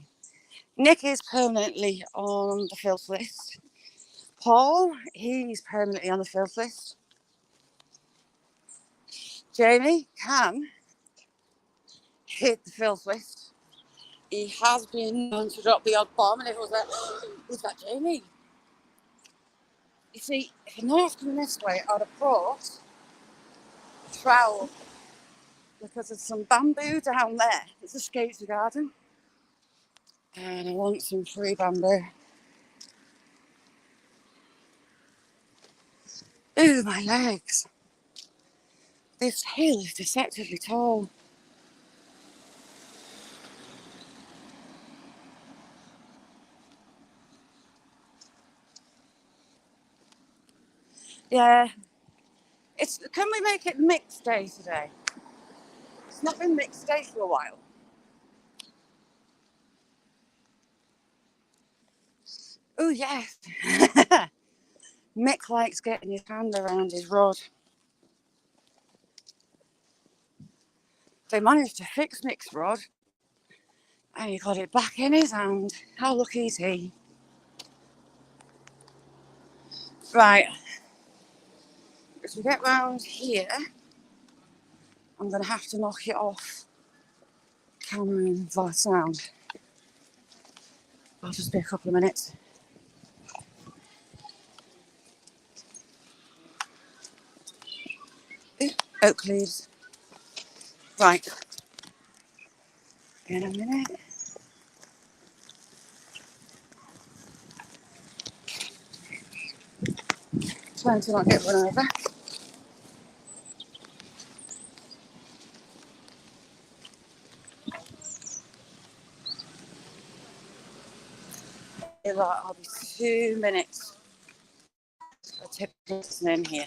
Nick is permanently on the filth list. Paul, he's permanently on the filth list. Jamie can hit the filth list. He has been known to drop the odd bomb, and everyone's like, who's that Jamie? You see, if you know it's coming this way, I'd have brought a trowel because there's some bamboo down there. It's a skater garden. And I want some free bamboo. Ooh, my legs. This hill is deceptively tall. Yeah. Can we make it mixed day today? It's not been mixed day for a while. Oh, yes. Mick likes getting his hand around his rod. They managed to fix Mick's rod and he got it back in his hand. How lucky is he? Right. As we get round here, I'm going to have to knock it off camera and via sound. I'll just be a couple of minutes. Oak leaves. Right. In a minute. Trying to not get run over. I'll be 2 minutes. I'll take this in here.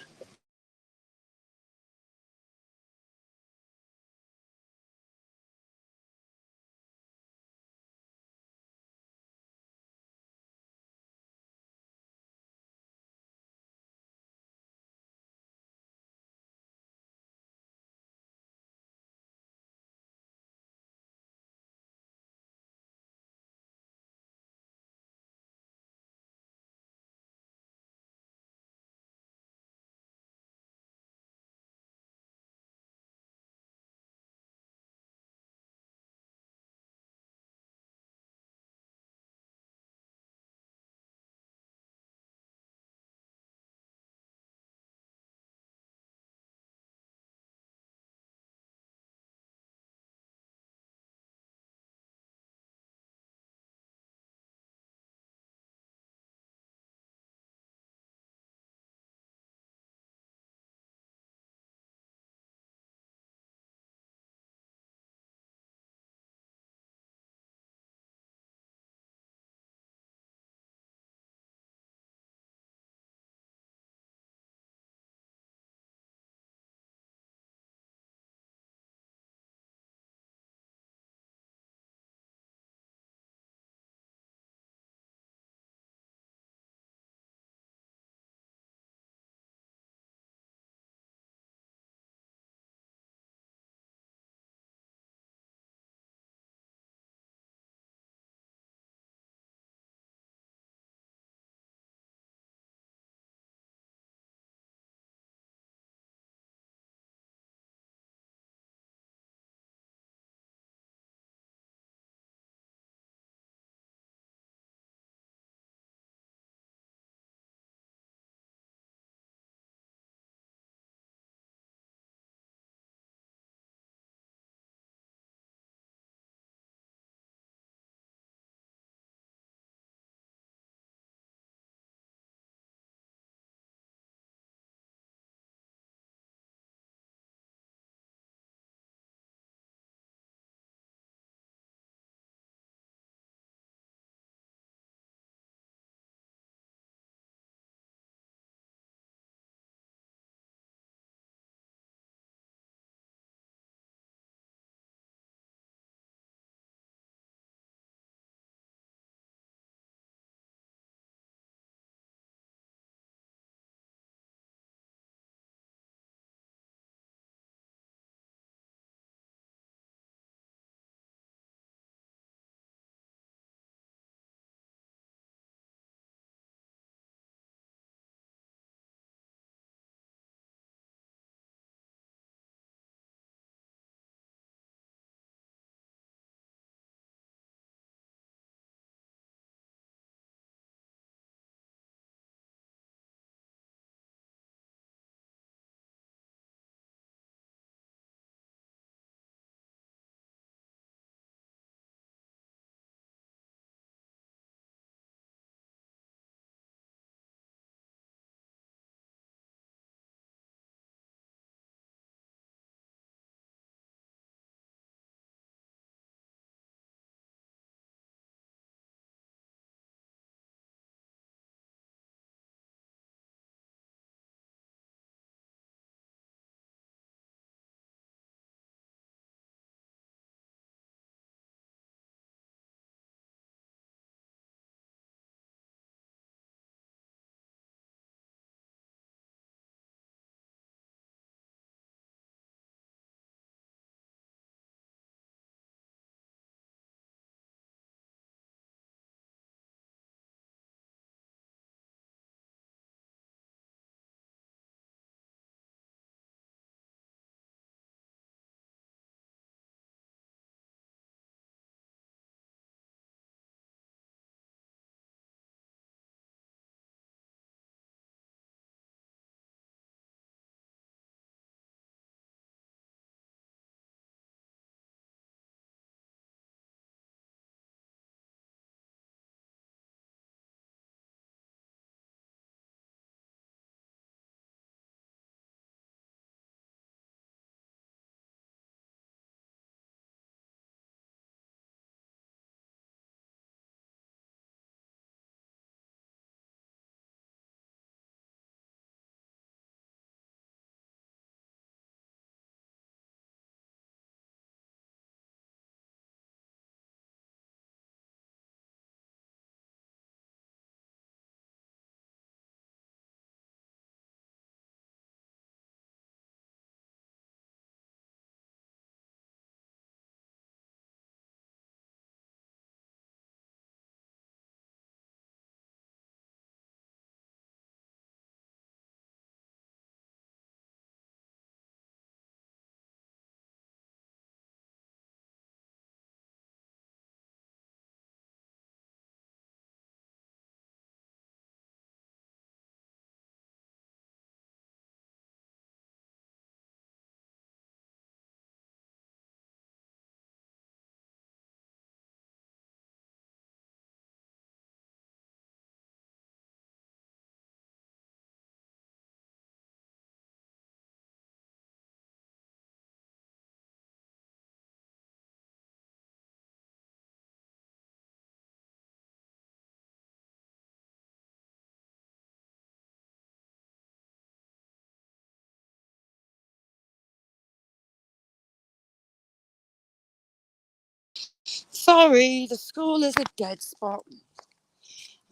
Sorry, the school is a dead spot.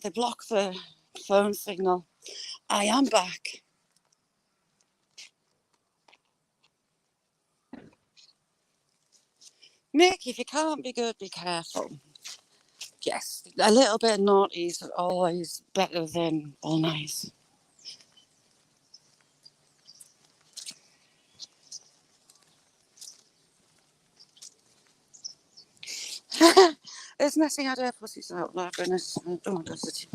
They block the phone signal. I am back. Mick, if you can't be good, be careful. Yes, a little bit naughty is always better than all nice. It's messing out her pussies out, like goodness. Oh, does it?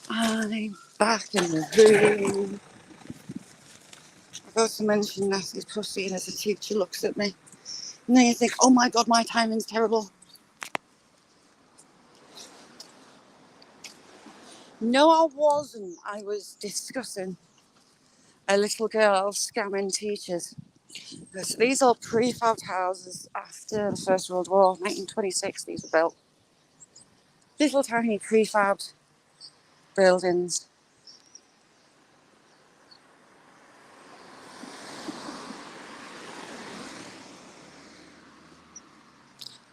I'm back in the room. I go to mention Nessie's pussy, and as a teacher looks at me, and then you think, oh my god, my timing's terrible. No, I wasn't. I was discussing a little girl scamming teachers. So these are prefabbed houses after the First World War, 1926. These were built. Little tiny prefabbed buildings.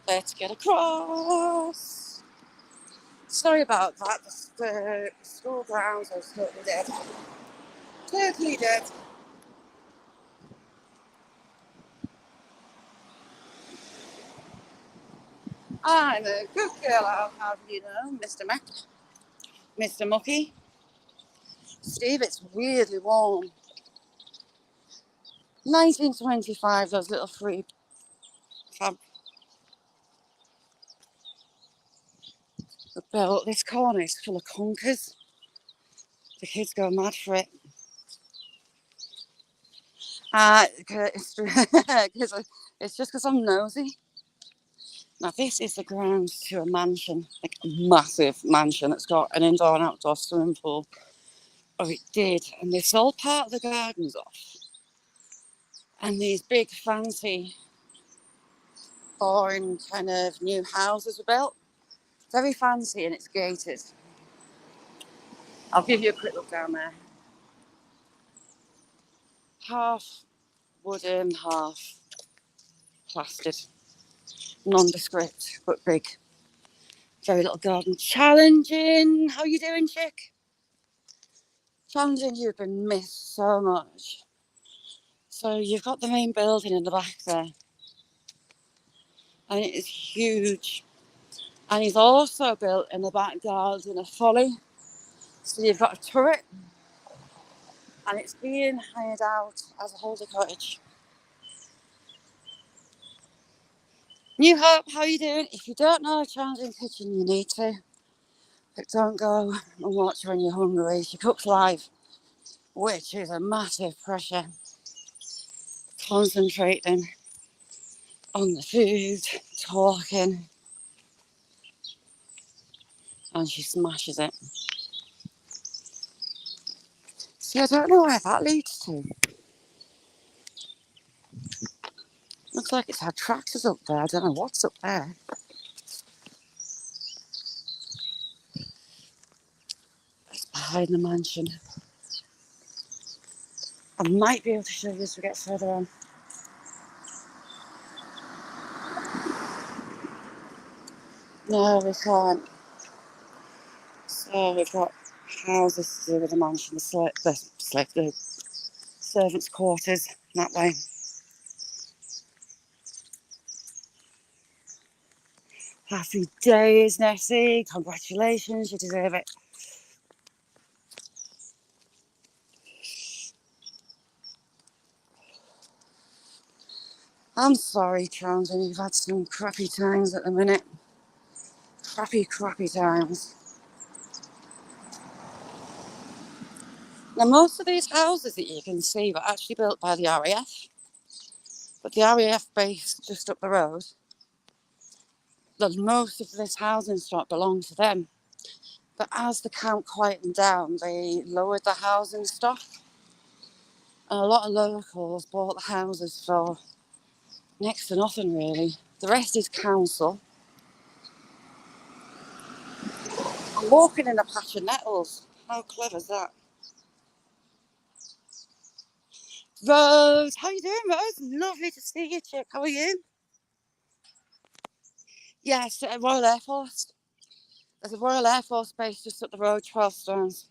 Let's get across. Sorry about that. The school grounds are totally dead. Totally dead. I'm a good girl, I'll have you know, Mr. Mac, Mr. Mucky. Steve, it's weirdly warm. 1925, those little free fab were built. This corner is full of conkers. The kids go mad for it. It's just because I'm nosy. Now, this is the grounds to a mansion, like a massive mansion that's got an indoor and outdoor swimming pool. Or it did. And they sold part of the gardens off. And these big, fancy, boring kind of new houses were built. Very fancy, and it's gated. I'll give you a quick look down there. Half wooden, half plastered. Nondescript, but big. Very little garden. Challenging. How you doing, chick? Challenging, you've been missed so much. So you've got the main building in the back there. And it is huge. And he's also built in the back garden a folly. So you've got a turret. And it's being hired out as a holiday cottage. New Hope, how you doing? If you don't know a challenging kitchen, you need to. But don't go and watch when you're hungry. She cooks live, which is a massive pressure. Concentrating on the food, talking, and she smashes it. See, I don't know where that leads to. Looks like it's had tractors up there. I don't know what's up there. It's behind the mansion. I might be able to show you as we get further on. No, we can't. So we've got houses to do with the mansion, the servants' quarters, that way. Happy days, Nessie. Congratulations, you deserve it. I'm sorry, Townsend, you've had some crappy times at the minute. Crappy times. Now, most of these houses that you can see were actually built by the RAF. But the RAF base just up the road, most of this housing stock belonged to them. But as the camp quietened down, they lowered the housing stock. And a lot of locals bought the houses for next to nothing, really. The rest is council. I'm walking in a patch of nettles. How clever is that? Rose, how you doing, Rose? Lovely to see you, chick. How are you? Yes, Royal Air Force. There's a Royal Air Force base just up the road, 12 Stones.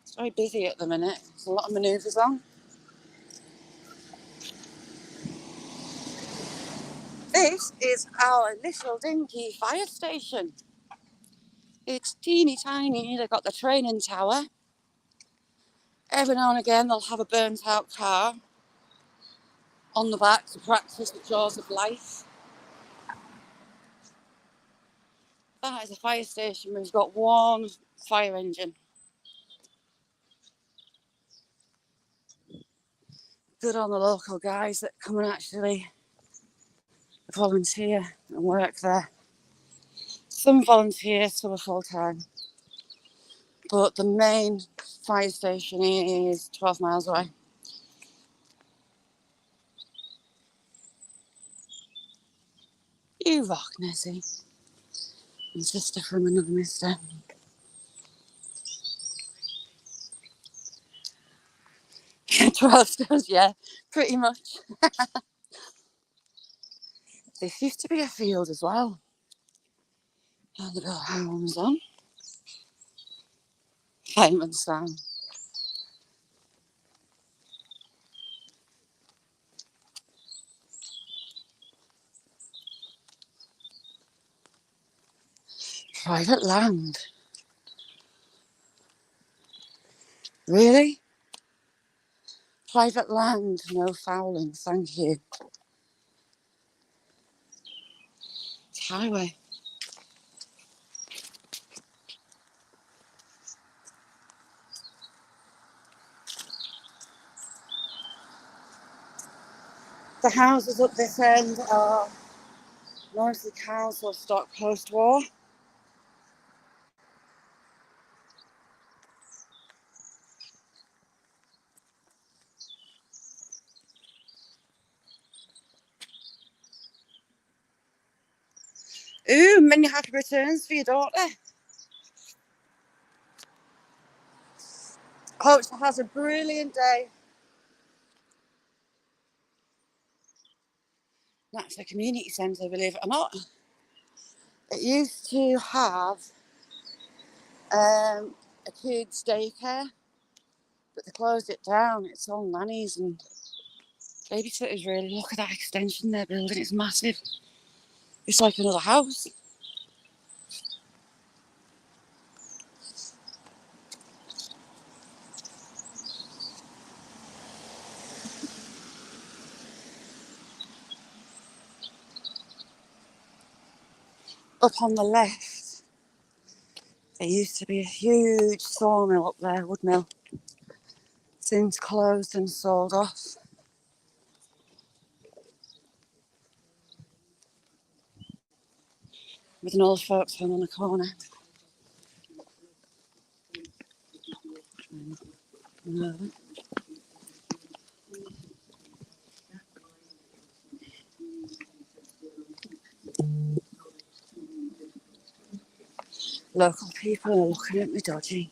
It's very busy at the minute. There's a lot of manoeuvres on. This is our little dinky fire station. It's teeny tiny. They've got the training tower. Every now and again, they'll have a burnt out car on the back to practice the jaws of life. That is a fire station where we've got one fire engine. Good on the local guys that come and actually volunteer and work there. Some volunteer, some are full time. But the main fire station is 12 miles away. You rock, Nessie. And sister from another mister. 12 stones, yeah, pretty much. This used to be a field as well. And the built homes on. Fireman's Sam. Private land. Really? Private land, no fouling, thank you. It's highway. The houses up this end are mostly council stock post-war. Ooh, many happy returns for your daughter. Hope she has a brilliant day. That's a community centre, believe it or not. It used to have a kids' daycare, but they closed it down. It's all nannies and babysitters, really. Look at that extension they're building. It's massive. It's like another house. Up on the left, there used to be a huge sawmill up there, wood mill. Since closed and sold off. With an old folks home on the corner. Local people are looking at me dodgy.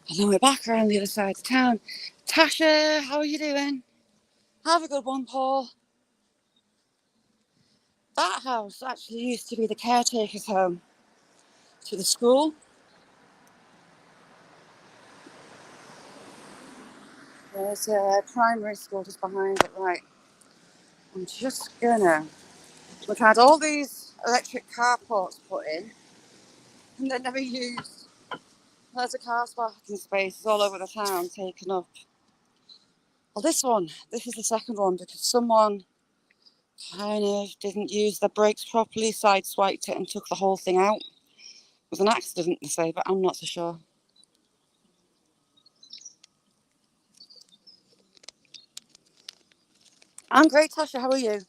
And then we're back around the other side of town. Tasha, how are you doing? Have a good one, Paul. That house actually used to be the caretaker's home to the school. There's a primary school just behind it, right. I'm just gonna... We've had all these electric carports put in and they're never used. There's a car parking spaces all over the town taken up. Well, this is the second one because someone kind of didn't use the brakes properly, sideswiped it and took the whole thing out. It was an accident, they say, but I'm not so sure. I'm great, Tasha. How are you?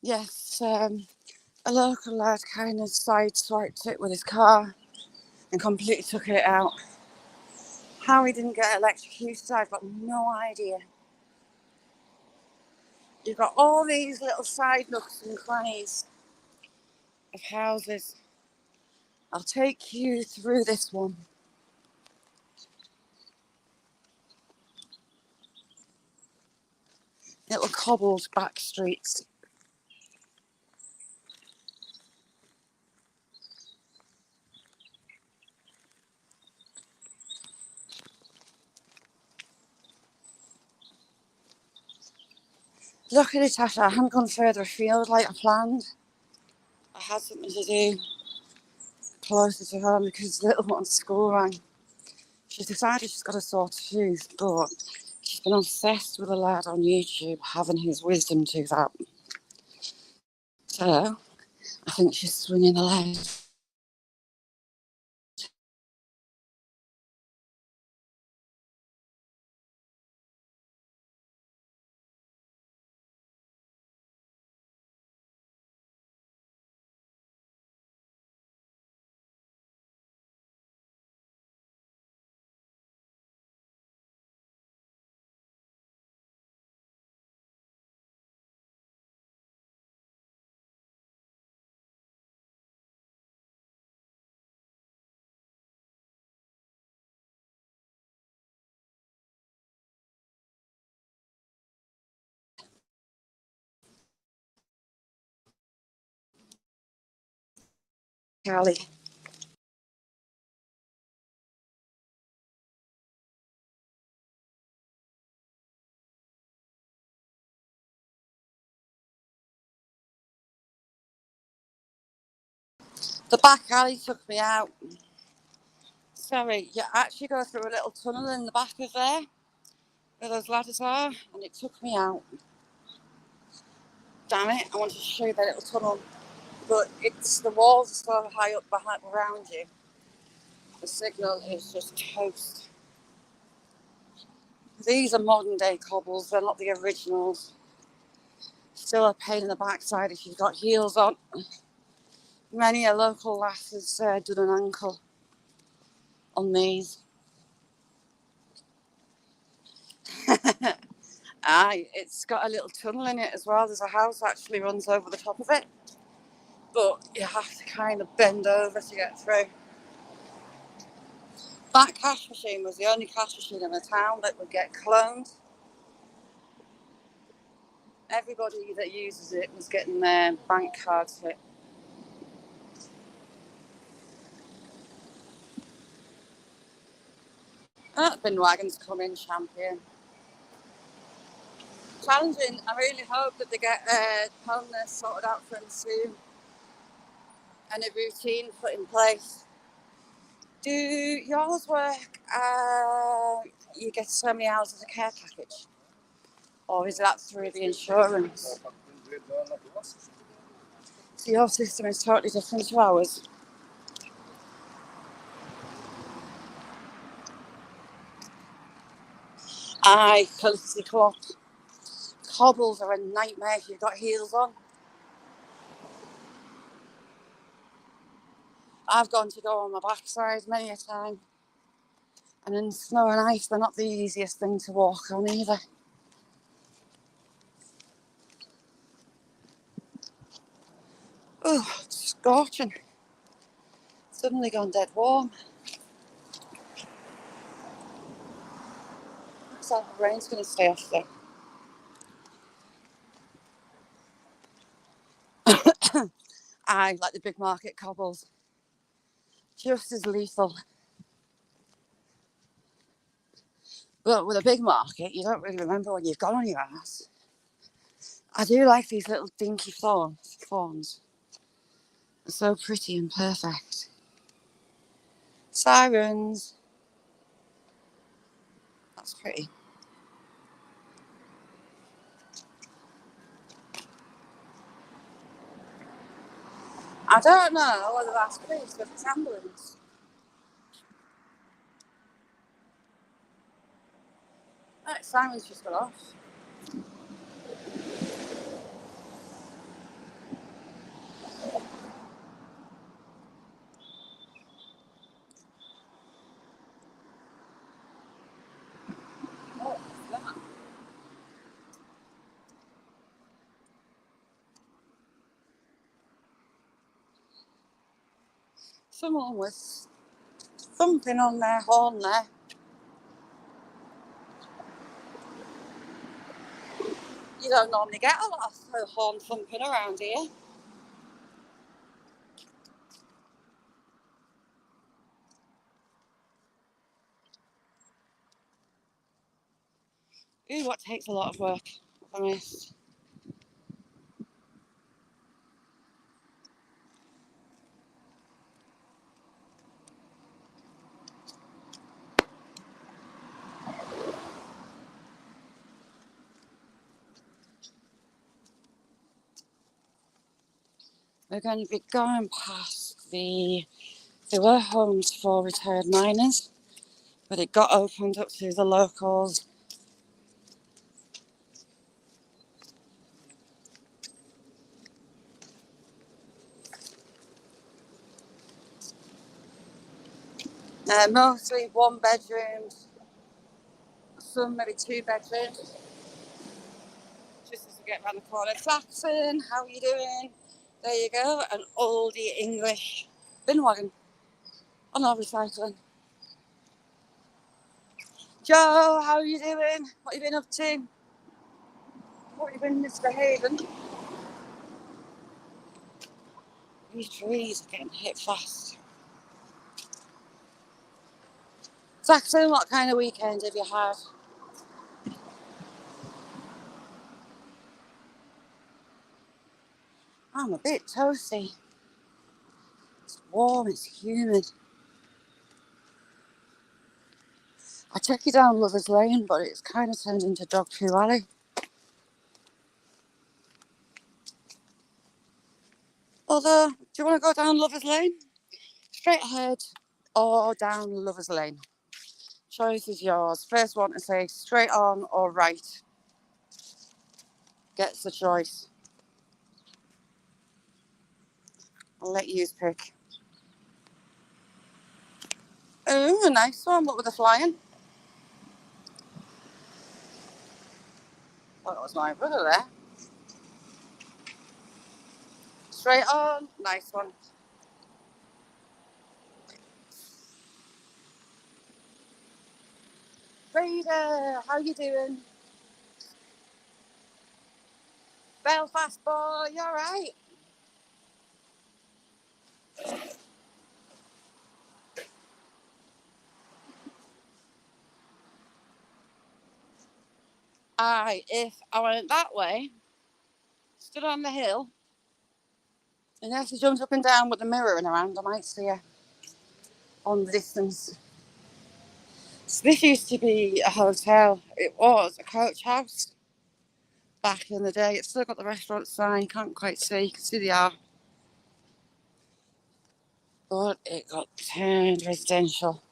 Yes, a local lad kind of sideswiped it with his car and completely took it out. How he didn't get electrocuted, I've got no idea. You've got all these little side nooks and crannies of houses. I'll take you through this one. Little cobbled back streets. Look at it, Tasha. I haven't gone further afield like I planned. I had something to do closer to home because the little one's school rang. She's decided she's got a sore tooth, but she's been obsessed with a lad on YouTube having his wisdom tooth out. So I think she's swinging a leg. Callie. The back alley took me out. Sorry, you actually go through a little tunnel in the back of there where those ladders are, and it took me out. Damn it, I wanted to show you that little tunnel. But it's the walls are so high up behind around you. The signal is just toast. These are modern day cobbles, they're not the originals. Still a pain in the backside if you've got heels on. Many a local lass has done an ankle on these. Aye, it's got a little tunnel in it as well. There's a house that actually runs over the top of it. But you have to kind of bend over to get through. That cash machine was the only cash machine in the town that would get cloned. Everybody that uses it was getting their bank cards hit. Bin wagons come in, champion. Challenging. I really hope that they get homeless sorted out for them soon and a routine put in place. Do yours work? You get so many hours as a care package, or is that through the insurance? So your system is totally different to ours. I Felicity Clock. Cobbles are a nightmare if you've got heels on. I've gone to go on my backside many a time. And in snow and ice, they're not the easiest thing to walk on either. Oh, it's scorching. Suddenly gone dead warm. Looks like the rain's going to stay off though. I like the big market cobbles. Just as lethal. But with a big market, you don't really remember when you've gone on your ass. I do like these little dinky fawns. They're so pretty and perfect. Sirens. That's pretty. I don't know whether that's police, but it's ambulance. That siren's just gone off. Someone was thumping on their horn there. You don't normally get a lot of horn thumping around here. Ooh, what takes a lot of work, I missed. We're going to be going past there were homes for retired miners, but it got opened up to the locals. Mostly 1 bedrooms, some maybe 2 bedrooms. Just as we get round the corner. Saxon, how are you doing? There you go, an oldie English bin wagon. Oh no, recycling. Joe, how are you doing? What have you been up to? What have you been misbehaving? These trees are getting hit fast. Saxon, what kind of weekend have you had? I'm a bit toasty. It's warm, it's humid. I took you down Lover's Lane, but it's kind of turned into Dog Poo Alley. Although, do you want to go down Lover's Lane? Straight ahead or down Lover's Lane? Choice is yours. First one to say straight on or right gets the choice. I'll let you pick. Ooh, a nice one. What with the flying? Well, that was my brother there. Straight on. Nice one. Frida, how you doing? Belfast boy, you alright? Aye, if I went that way, stood on the hill, and as he jumps up and down with the mirror in her hand, I might see her on the distance. So this used to be a hotel. It was a coach house back in the day. It's still got the restaurant sign. Can't quite see. You can see the R. But it got turned residential.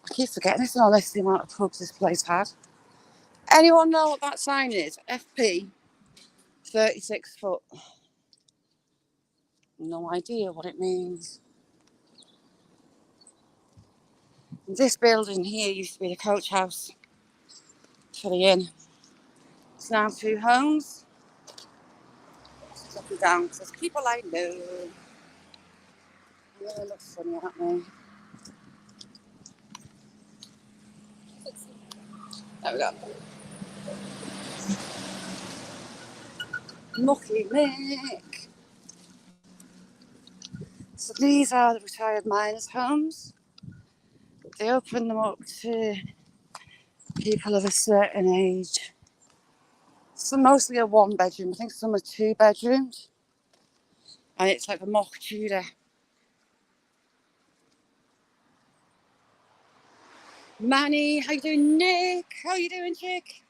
I keep forgetting this, and the amount of pubs this place had. Anyone know what that sign is? FP 36 foot. No idea what it means. This building here used to be the coach house for the inn. It's now 2 homes. It's up and down because there's people I know. Yeah, it looks funny at me. There we go. Mucky Mick. So these are the retired miners' homes. They open them up to people of a certain age. Some mostly a 1 bedroom. I think some are 2 bedrooms. And it's like a mock Tudor. Manny, how you doing? Nick, how you doing, chick?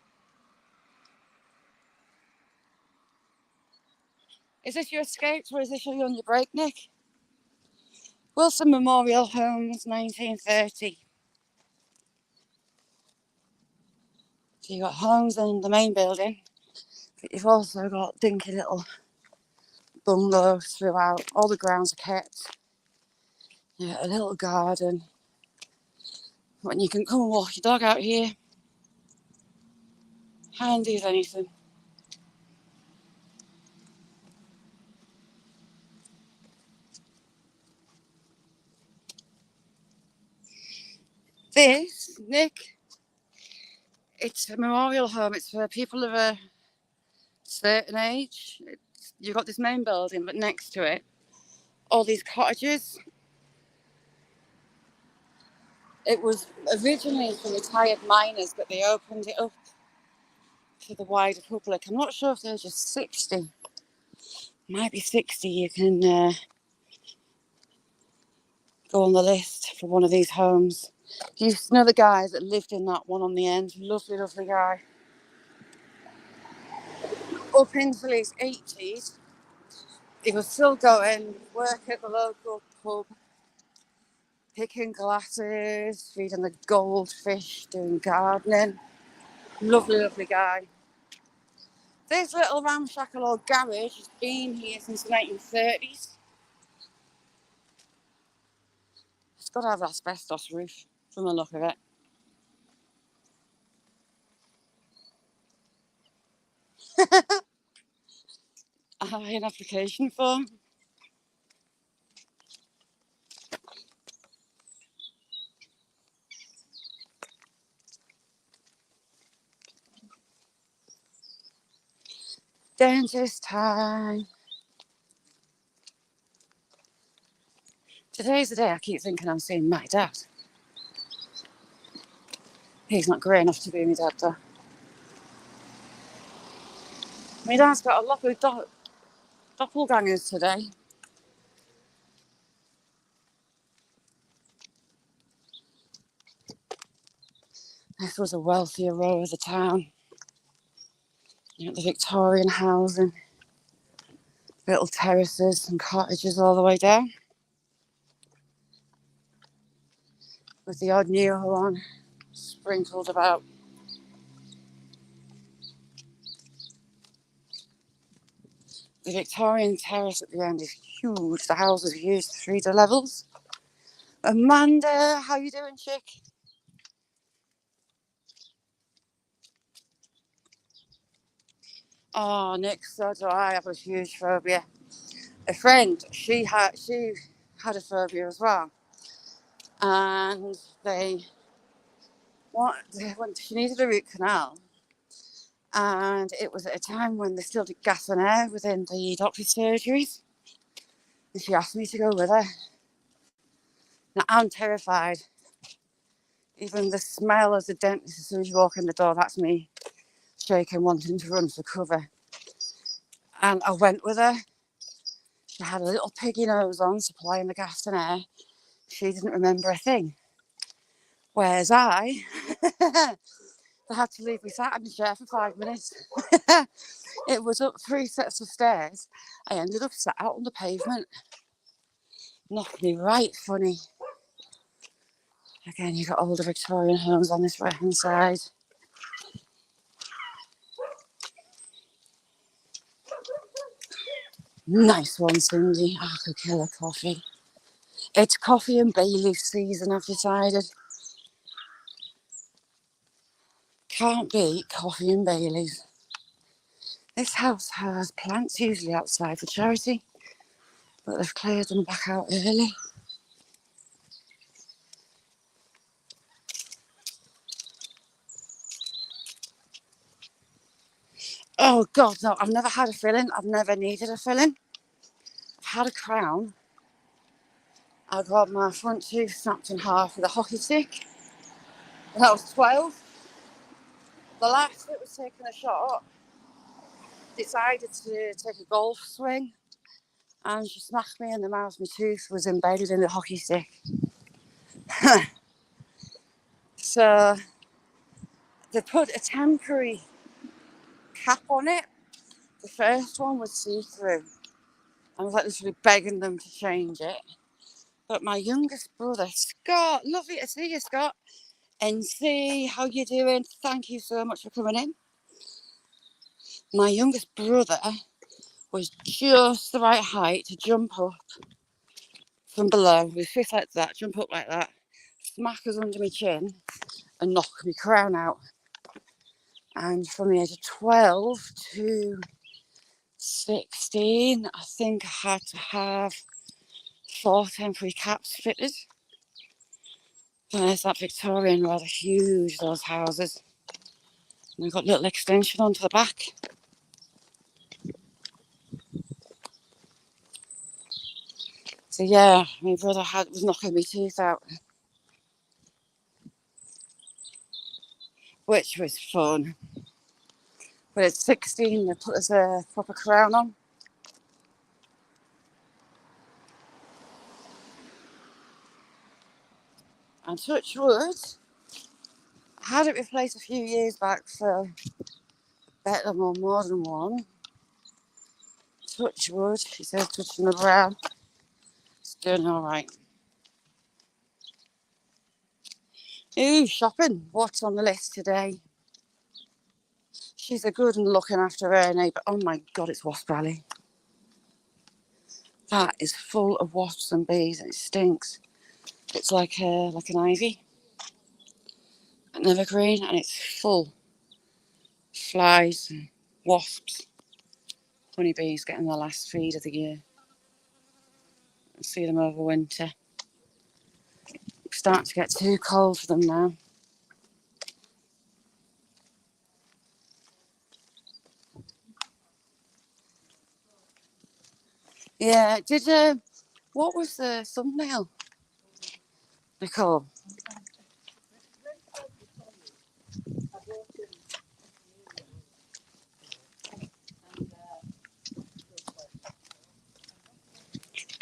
Is this your escapes or is this you on your break, Nick? Wilson Memorial Homes, 1930. So you've got homes in the main building, but you've also got dinky little bungalows throughout. All the grounds are kept. Yeah, a little garden. When you can come and walk your dog out here. Handy as anything. This, Nick, it's a memorial home. It's for people of a certain age. You've got this main building, but next to it, all these cottages. It was originally for retired miners, but they opened it up to the wider public. I'm not sure if they're just 60. Might be 60. You can go on the list for one of these homes. You used to know the guy that lived in that one on the end. Lovely, lovely guy. Up until his 80s, he was still going, work at the local pub, picking glasses, feeding the goldfish, doing gardening. Lovely, lovely guy. This little ramshackle old garage has been here since the 1930s. It's got to have an asbestos roof from the look of it. I have an application form. Dentist time. Today's the day I keep thinking I'm seeing my dad. He's not grey enough to be my dad though. My dad's got a lot of doppelgangers today. This was a wealthier row of the town. You know, the Victorian housing, little terraces and cottages all the way down, with the odd new one sprinkled about. The Victorian terrace at the end is huge. The house was used 3 levels. Amanda, how you doing, chick? Oh, Nick, so do I have a huge phobia. A friend, she had a phobia as well, and she needed a root canal, and it was at a time when they still did gas and air within the doctor's surgeries, and she asked me to go with her. Now I'm terrified. Even the smell of the dentist as soon as you walk in the door, that's me shaking, wanting to run for cover. And I went with her. She had a little piggy nose on, supplying the gas and air. She didn't remember a thing. Whereas I had to leave me sat in the chair for 5 minutes. It was up 3 sets of stairs. I ended up sat out on the pavement. Knocked me right funny. Again, you've got older Victorian homes on this right hand side. Nice one, Cindy. I could kill a coffee. It's coffee and Bailey's season, I've decided. Can't beat coffee and Bailey's. This house has plants usually outside for charity, but they've cleared them back out early. Oh God, no, I've never had a filling. I've never needed a filling. I've had a crown. I got my front tooth snapped in half with a hockey stick when I was 12. The last that was taking a shot decided to take a golf swing, and she smacked me in the mouth. My tooth was embedded in the hockey stick. So they put a temporary cap on it. The first one was see-through. I was like literally begging them to change it. But my youngest brother, Scott, lovely to see you, Scott. NC, how you doing? Thank you so much for coming in. My youngest brother was just the right height to jump up from below. With fist like that, jump up like that, smack us under my chin and knock my crown out. And from the age of 12 to 16, I think I had to have 4 temporary caps fitted. There's that Victorian, rather huge, those houses. And they've got a little extension onto the back. So yeah, my brother was knocking my teeth out, which was fun. But at 16, they put us a proper crown on. And touch wood, I had it replaced a few years back for better or more than one. Touch wood, she says, touching the brow. It's doing all right. Ooh, shopping. What's on the list today? She's a good and looking after her neighbour. Oh my God, it's Wasp Alley. That is full of wasps and bees and it stinks. It's like an ivy, an evergreen, and it's full. Flies and wasps. Honeybees getting their last feed of the year. I see them over winter. It's starting to get too cold for them now. Yeah, what was the thumbnail, Nicole?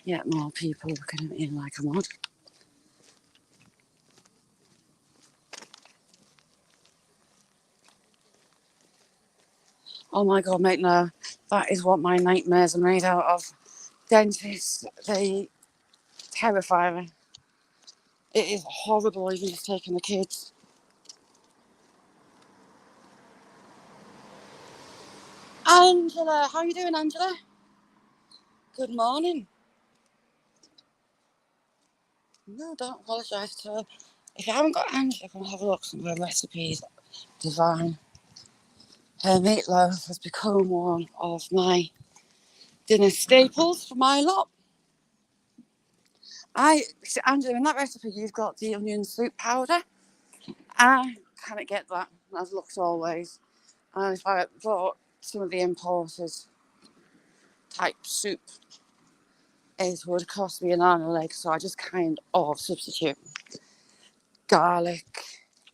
Yeah, more people looking at me like I'm odd. Oh my God, mate, no. That is what my nightmares are made out of. Dentists, they terrify me. It is horrible even just taking the kids. Angela, how are you doing, Angela? Good morning. No, don't apologise to her. If you haven't got Angela, come and have a look. Some of her recipes, divine. Her meatloaf has become one of my dinner staples for my lot. Angela, in that recipe, you've got the onion soup powder. I can't get that, as looks always. And if I bought some of the importers type soup, it would cost me an arm and a leg. So I just kind of substitute garlic,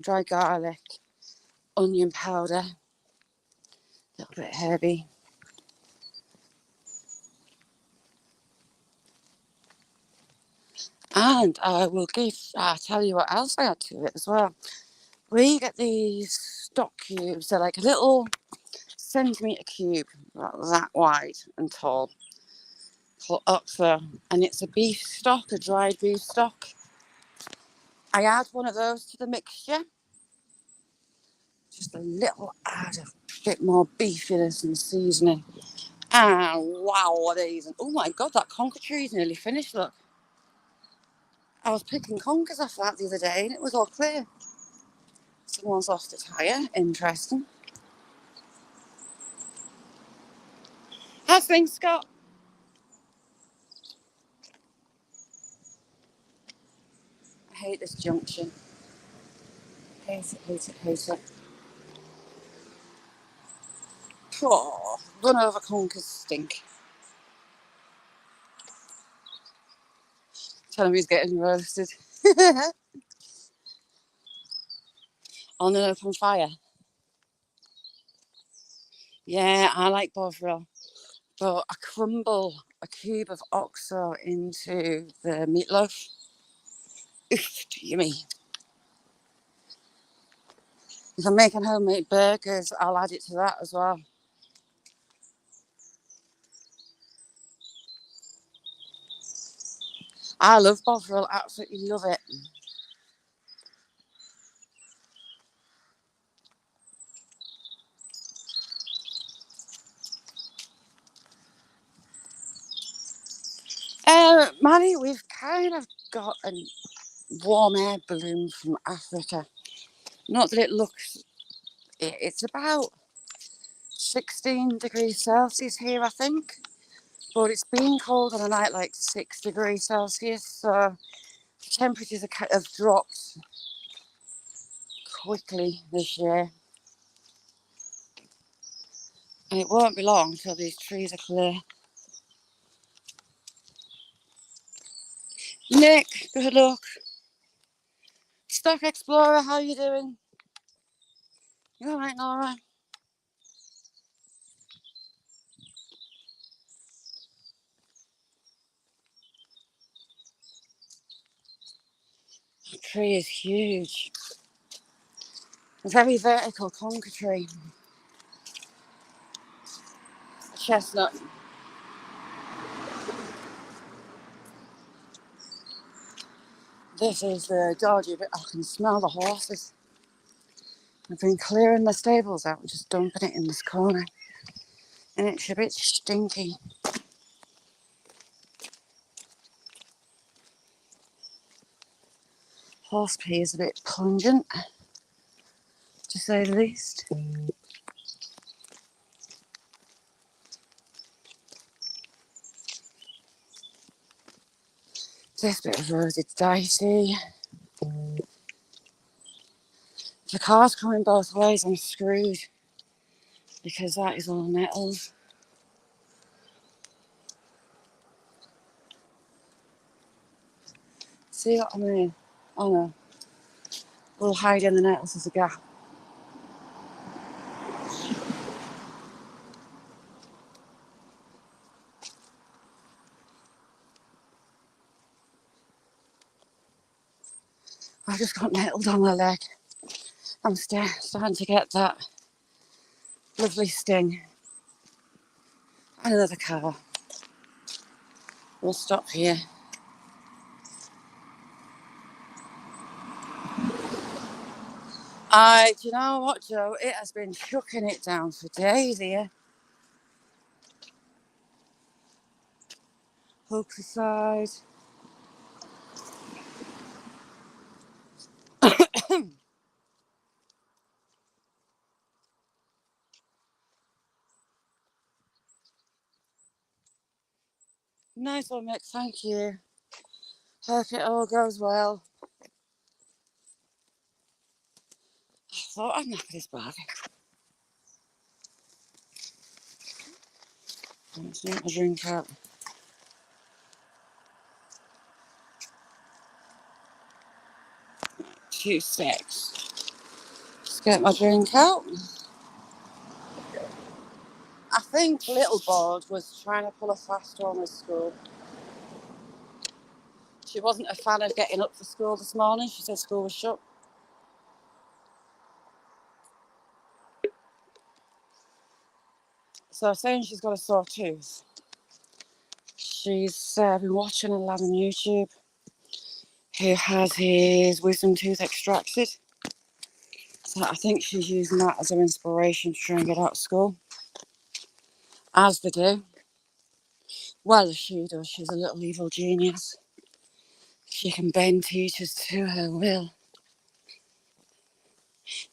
dry garlic, onion powder, a little bit herby. And I'll tell you what else I add to it as well. We get these stock cubes. They're like a little centimetre cube, about that wide and tall, called Oxford. And it's a beef stock, a dried beef stock. I add one of those to the mixture. Just a little add of a bit more beefiness and seasoning. And wow, what is it? Oh my God, that conker tree is nearly finished, look. I was picking conkers off that the other day and it was all clear. Someone's lost a tyre. Interesting. How's things, Scott? I hate this junction. Hate it, hate it, hate it. Oh, run over conkers stink. Tell him he's getting roasted. On an open fire. Yeah, I like Bovril. But I crumble a cube of OXO into the meatloaf. Oof, yummy. If I'm making homemade burgers, I'll add it to that as well. I love Bovril, absolutely love it. Manny, we've kind of got a warm air balloon from Africa. Not that it looks, it's about 16 degrees Celsius here, I think. But it's been cold on a night like 6 degrees Celsius. So Temperatures have dropped quickly this year, and it won't be long until these trees are clear. Nick, good luck. Stock Explorer, how you doing? You alright, Nora? The tree is huge. A very vertical conker tree. A chestnut. This is the dodgy bit. I can smell the horses. I've been clearing the stables out and just dumping it in this corner. And it's a bit stinky. Horse pee is a bit pungent, to say the least. This bit of road is dicey. If the car's coming both ways, I'm screwed. Because that is all nettles. See what I mean? Oh no. We'll hide in the nettles as a gap. I just got nettled on my leg. I'm starting to get that lovely sting. And another car. We'll stop here. Do you know what, Joe? It has been chucking it down for days here. Hopefully side. Nice one, Mick. Thank you. Hope it all goes well. I thought I'd knock this bag. Let's get my drink out. 2 secs. Just get my drink out. I think Little Board was trying to pull a fast one with school. She wasn't a fan of getting up for school this morning. She said school was shut. So saying she's got a sore tooth. She's been watching a lad on YouTube who has his wisdom tooth extracted. So I think she's using that as an inspiration to try and get out of school. As they do. Well, as she does, she's a little evil genius. She can bend teachers to her will.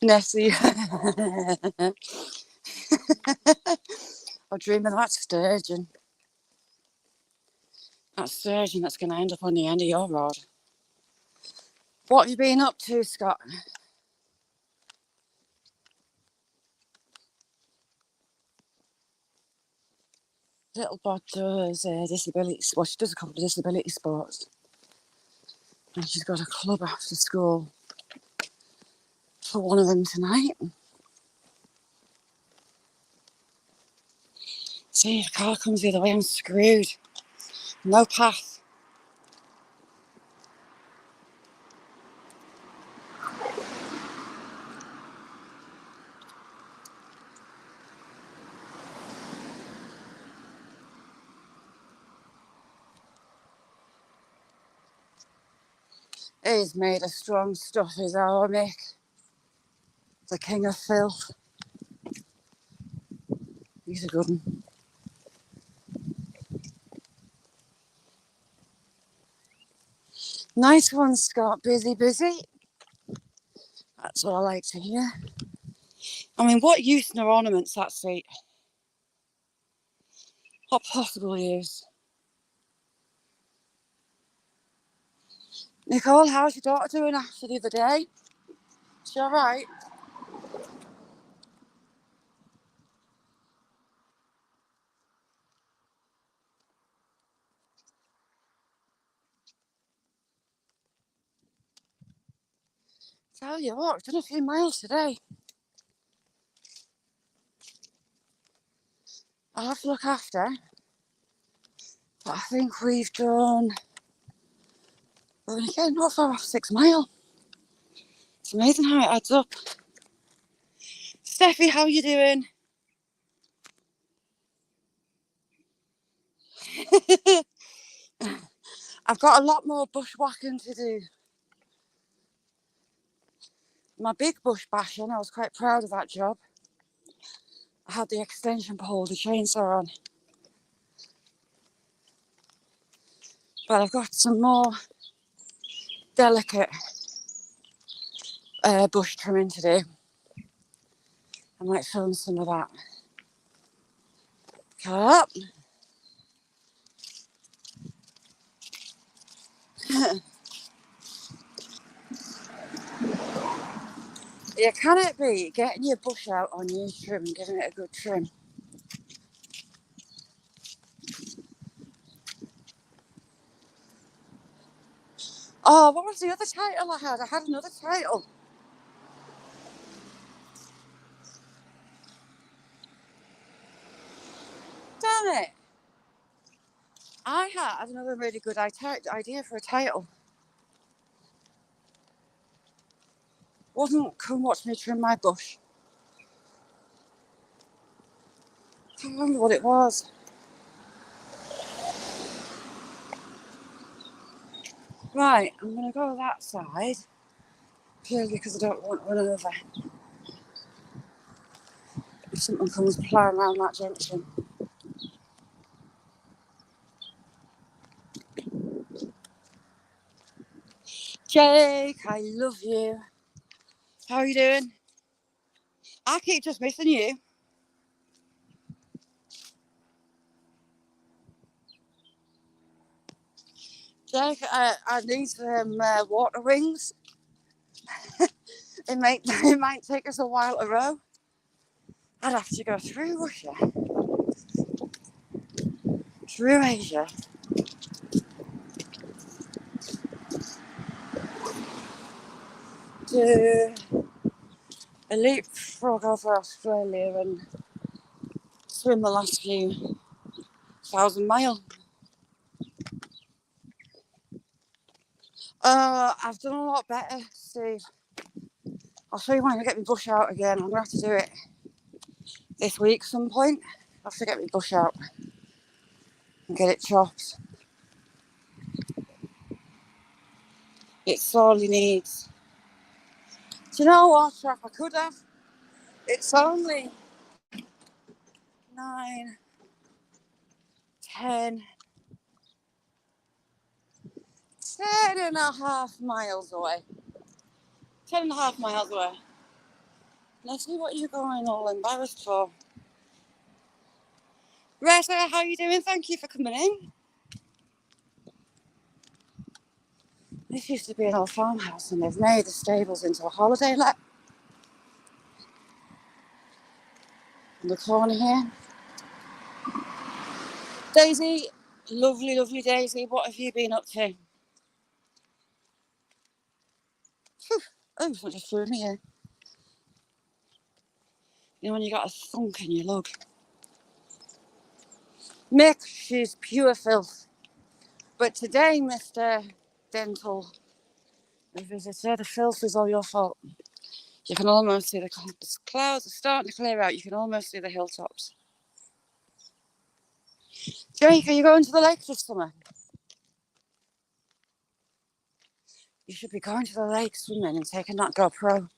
Nessie. I'm dreaming of that sturgeon. That sturgeon that's going to end up on the end of your rod. What have you been up to, Scott? Little Bod does disability. Well, she does a couple of disability sports. And she's got a club after school for one of them tonight. See, if the car comes the other way, I'm screwed. No path. He's made of strong stuff, is our Mick. The king of filth. He's a good one. Nice one, Scott. Busy, busy. That's what I like to hear. I mean, what use in her ornaments, that seat? What possible use? Nicole, how's your daughter doing after the other day? She alright? Tell you what, we've done a few miles today. I'll have to look after. But I think we've done... We're only getting not far off 6 mile. It's amazing how it adds up. Steffi, how you doing? I've got a lot more bushwhacking to do. My big bush bashing, I was quite proud of that job. I had the extension pole, the chainsaw on. But I've got some more delicate bush trimming to do. I might film some of that. Up. Yeah, can it be getting your bush out on your trim and giving it a good trim? Oh, what was the other title I had? I had another title. Damn it. I had another really good idea for a title. Wasn't Come Watch Me Trim My Bush. I can't remember what it was. Right, I'm going to go that side. Purely because I don't want to run over. If someone comes ploughing around that junction. Jake, I love you. How are you doing? I keep just missing you. Jake, I need some water wings. It might take us a while to row. I'd have to go through Russia, through Asia, to a leapfrog over Australia and swim the last few 1,000 miles. I've done a lot better, Steve. I'll show you when I get my bush out again. I'm going to have to do it this week some point. I have to get my bush out and get it chopped. It sorely needs. Do you know what, Trap? I could have. It's only 9, 10, 10.5 miles away. 10.5 miles away. Let's see what you're going all embarrassed for. Retta, how are you doing? Thank you for coming in. This used to be an old farmhouse and they've made the stables into a holiday let. In the corner here. Daisy, lovely, lovely Daisy. What have you been up to? Oh, someone just threw me here. You know when you got a thunk in your lug. Mick, she's pure filth. But today, Mr. Dental Visitor, the filth is all your fault. You can almost see the clouds are starting to clear out. You can almost see the hilltops. Jake, are you going to the lake this summer? You should be going to the lake swimming and taking that GoPro.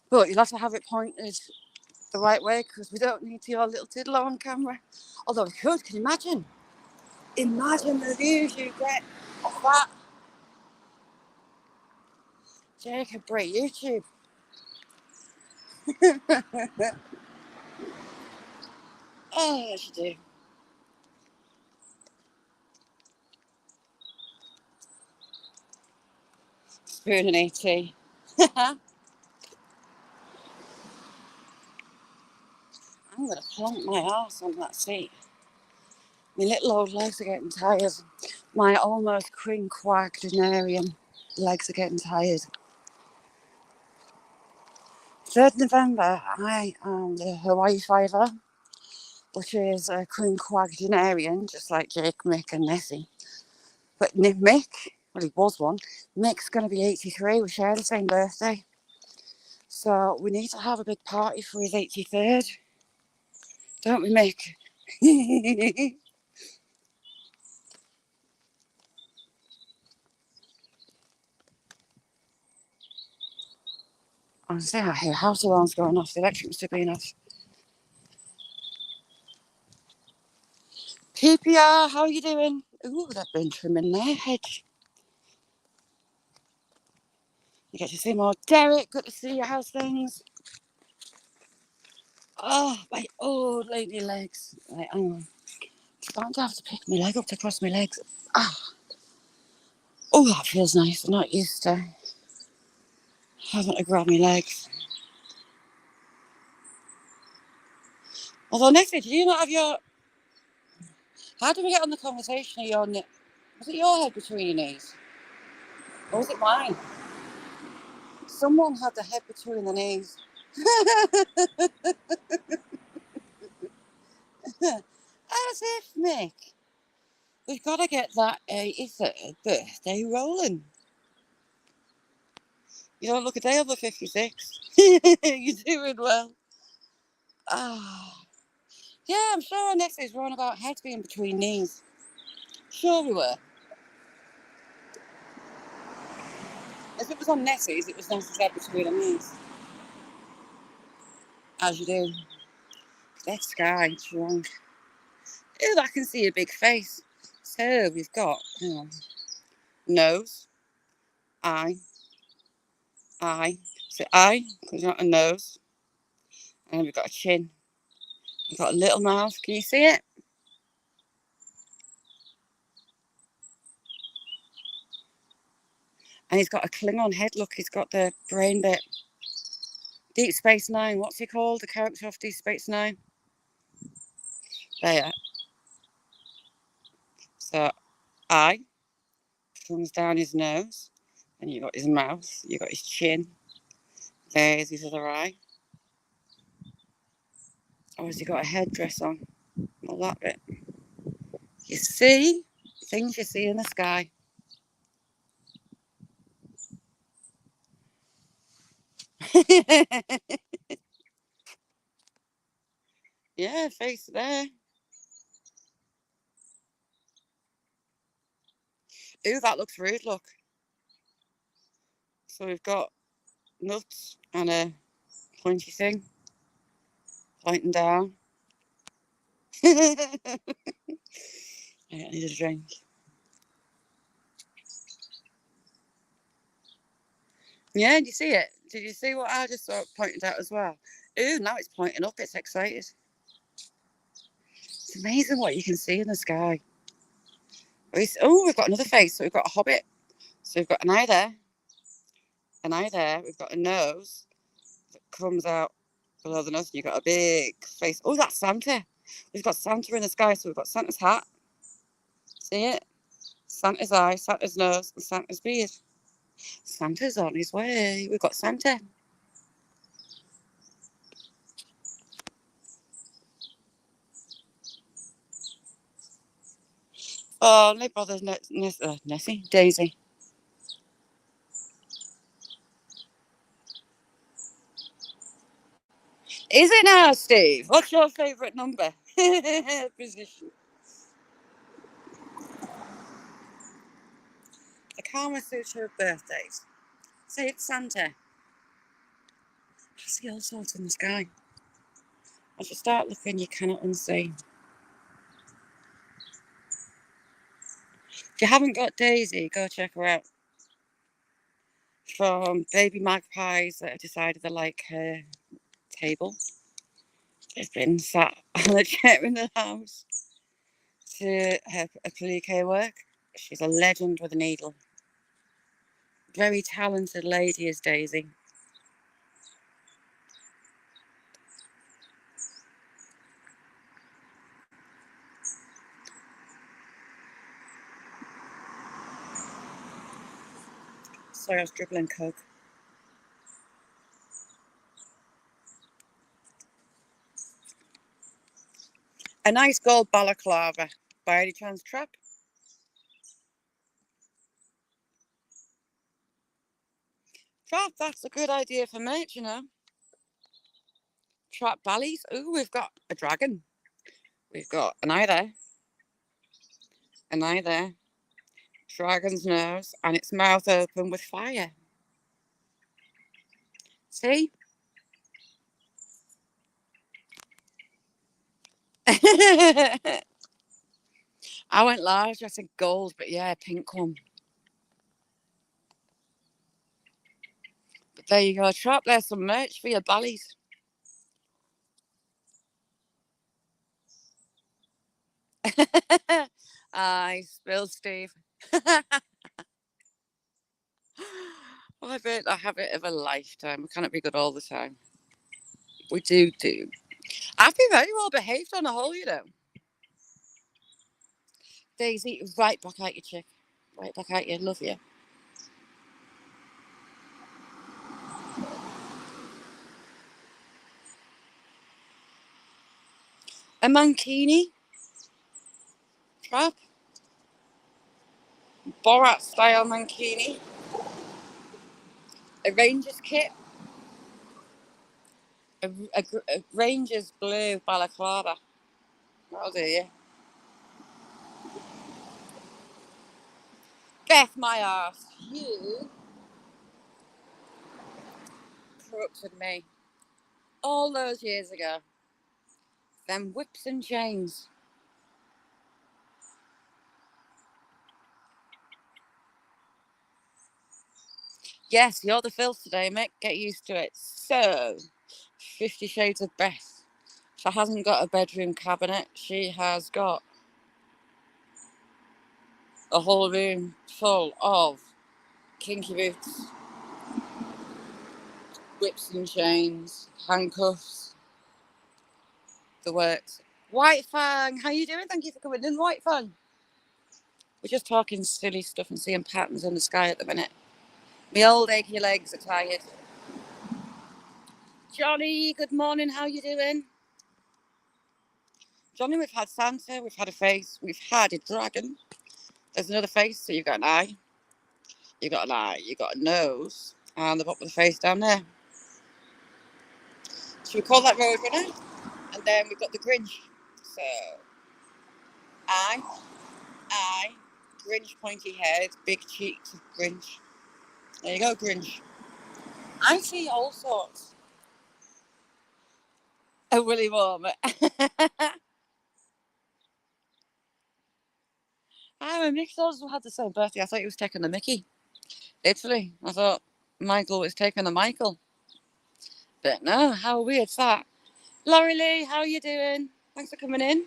But you'll have to have it pointed the right way because we don't need your little tiddler on camera. Although we could, can you imagine? Imagine the views you get of that. Jacob Bray YouTube. Oh, yes you do. spoon and eat tea. I'm going to plonk my arse on that seat. My little old legs are getting tired. My almost quinquagenarian legs are getting tired. 3rd November, I am the Hawaii Fiver, which is a quinquagenarian, just like Jake, Mick and Nessie. But Mick, well, he was one. Mick's going to be 83. We share the same birthday. So we need to have a big party for his 83rd. Don't we, Mick? Honestly, I hear house alarms going off. The electric must have been off. PPR, how are you doing? Ooh, they've been trimming their hedge. You get to see more. Derek, good to see your house things. Oh, my old lady legs. Right, hang on. I'm going to have to pick my leg up to cross my legs. Ah. Oh, that feels nice. I'm not used to having to grab my legs. Although, Nessie, do you not have your... How do we get on the conversation of your... Was it your head between your knees? Or was it mine? Someone had the head between the knees. As if, Mick. We've got to get that 83rd birthday rolling. You don't look a day over 56. You're doing well. Ah. Yeah, I'm sure our next is on about heads being between knees. Sure we were. If it was on Nessie's, it was Nessie's head between her knees. As you do. That sky, it's wrong. Ew, I can see a big face. So we've got, hang on, nose, eye. So eye comes out a nose. And we've got a chin. We've got a little mouth. Can you see it? And he's got a Klingon head. Look, he's got the brain bit. Deep Space Nine. What's he called? The character of Deep Space Nine? There. So, eye comes down his nose. And you've got his mouth. You've got his chin. There's his other eye. Oh, has he got a headdress on? All that bit. You see? Things you see in the sky. Yeah, face there. Ooh, that looks rude, look. So we've got nuts and a pointy thing pointing down. I need a drink. Yeah, did you see it? Did you see what I just pointed out as well? Ooh, now it's pointing up. It's excited. It's amazing what you can see in the sky. Oh, we've got another face. So we've got a hobbit. So we've got an eye there. An eye there. We've got a nose that comes out below the nose. And you've got a big face. Oh, that's Santa. We've got Santa in the sky. So we've got Santa's hat. See it? Santa's eye, Santa's nose, and Santa's beard. Santa's on his way. We've got Santa. Oh, my brother's Nessie, Daisy. Is it now, Steve? What's your favourite number? Position. The Kama Sutra of birthdays. Say it's Santa. I see all sorts in the sky. As you start looking, you cannot unsee. If you haven't got Daisy, go check her out. From baby magpies that have decided they like her table. They've been sat on a chair in the house to her applique work. She's a legend with a needle. very talented lady is Daisy. Sorry, I was dribbling coke. A nice gold balaclava. By any chance, Trap? Trap, that's a good idea for merch, you know. Trap ballies. Ooh, we've got a dragon. We've got an eye there. An eye there. Dragon's nose and its mouth open with fire. See? I went large, I said gold, but yeah, pink one. But there you go, Trap. There's some merch for your ballies. I spilled Steve. I bet I have it of a lifetime. We cannot be good all the time. We do. I've been very well behaved on the whole, you know. Daisy, right back at you, chick. Right back at you. Love you. A mankini. Trap. Borat style mankini. A Rangers kit. A Rangers blue balaclava. That'll do you. Beth, my arse. You corrupted me all those years ago. Them whips and chains. Yes, you're the filth today, Mick. Get used to it. So, 50 Shades of Beth. She hasn't got a bedroom cabinet. She has got a whole room full of kinky boots, whips and chains, handcuffs, the works. White Fang, how you doing? Thank you for coming in, White Fang. We're just talking silly stuff and seeing patterns in the sky at the minute. My old achy legs are tired. Johnny, good morning. How you doing? Johnny, we've had Santa, we've had a face, we've had a dragon. There's another face, so you've got an eye. You've got an eye, you've got a nose, and the bottom of the face down there. So we call that Roadrunner. And then we've got the Grinch. So, eye, Grinch pointy head, big cheeks of Grinch. There you go, Grinch. I see all sorts. A Willy Warmer. When Mick also had the same birthday, I thought he was taking the Mickey. Literally. I thought Michael was taking the Michael. But no, how weird's that? Laurie Lee, how are you doing? Thanks for coming in.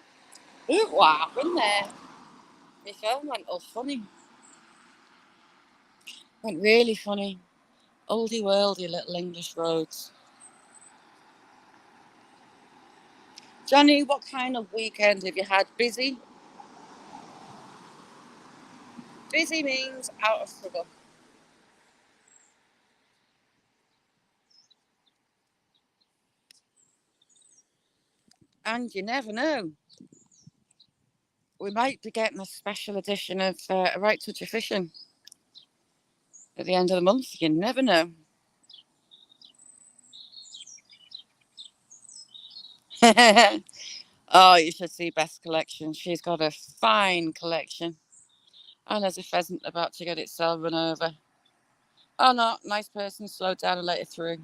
Ooh, what happened there? My phone went all funny. Went really funny. Oldie worldy little English roads. Johnny, what kind of weekend have you had? Busy? Busy means out of trouble. And you never know. We might be getting a special edition of A Right Touch of Fishing at the end of the month. You never know. Oh, you should see Beth's collection. She's got a fine collection. And there's a pheasant about to get itself run over. Oh no, nice person, slow down and let it through.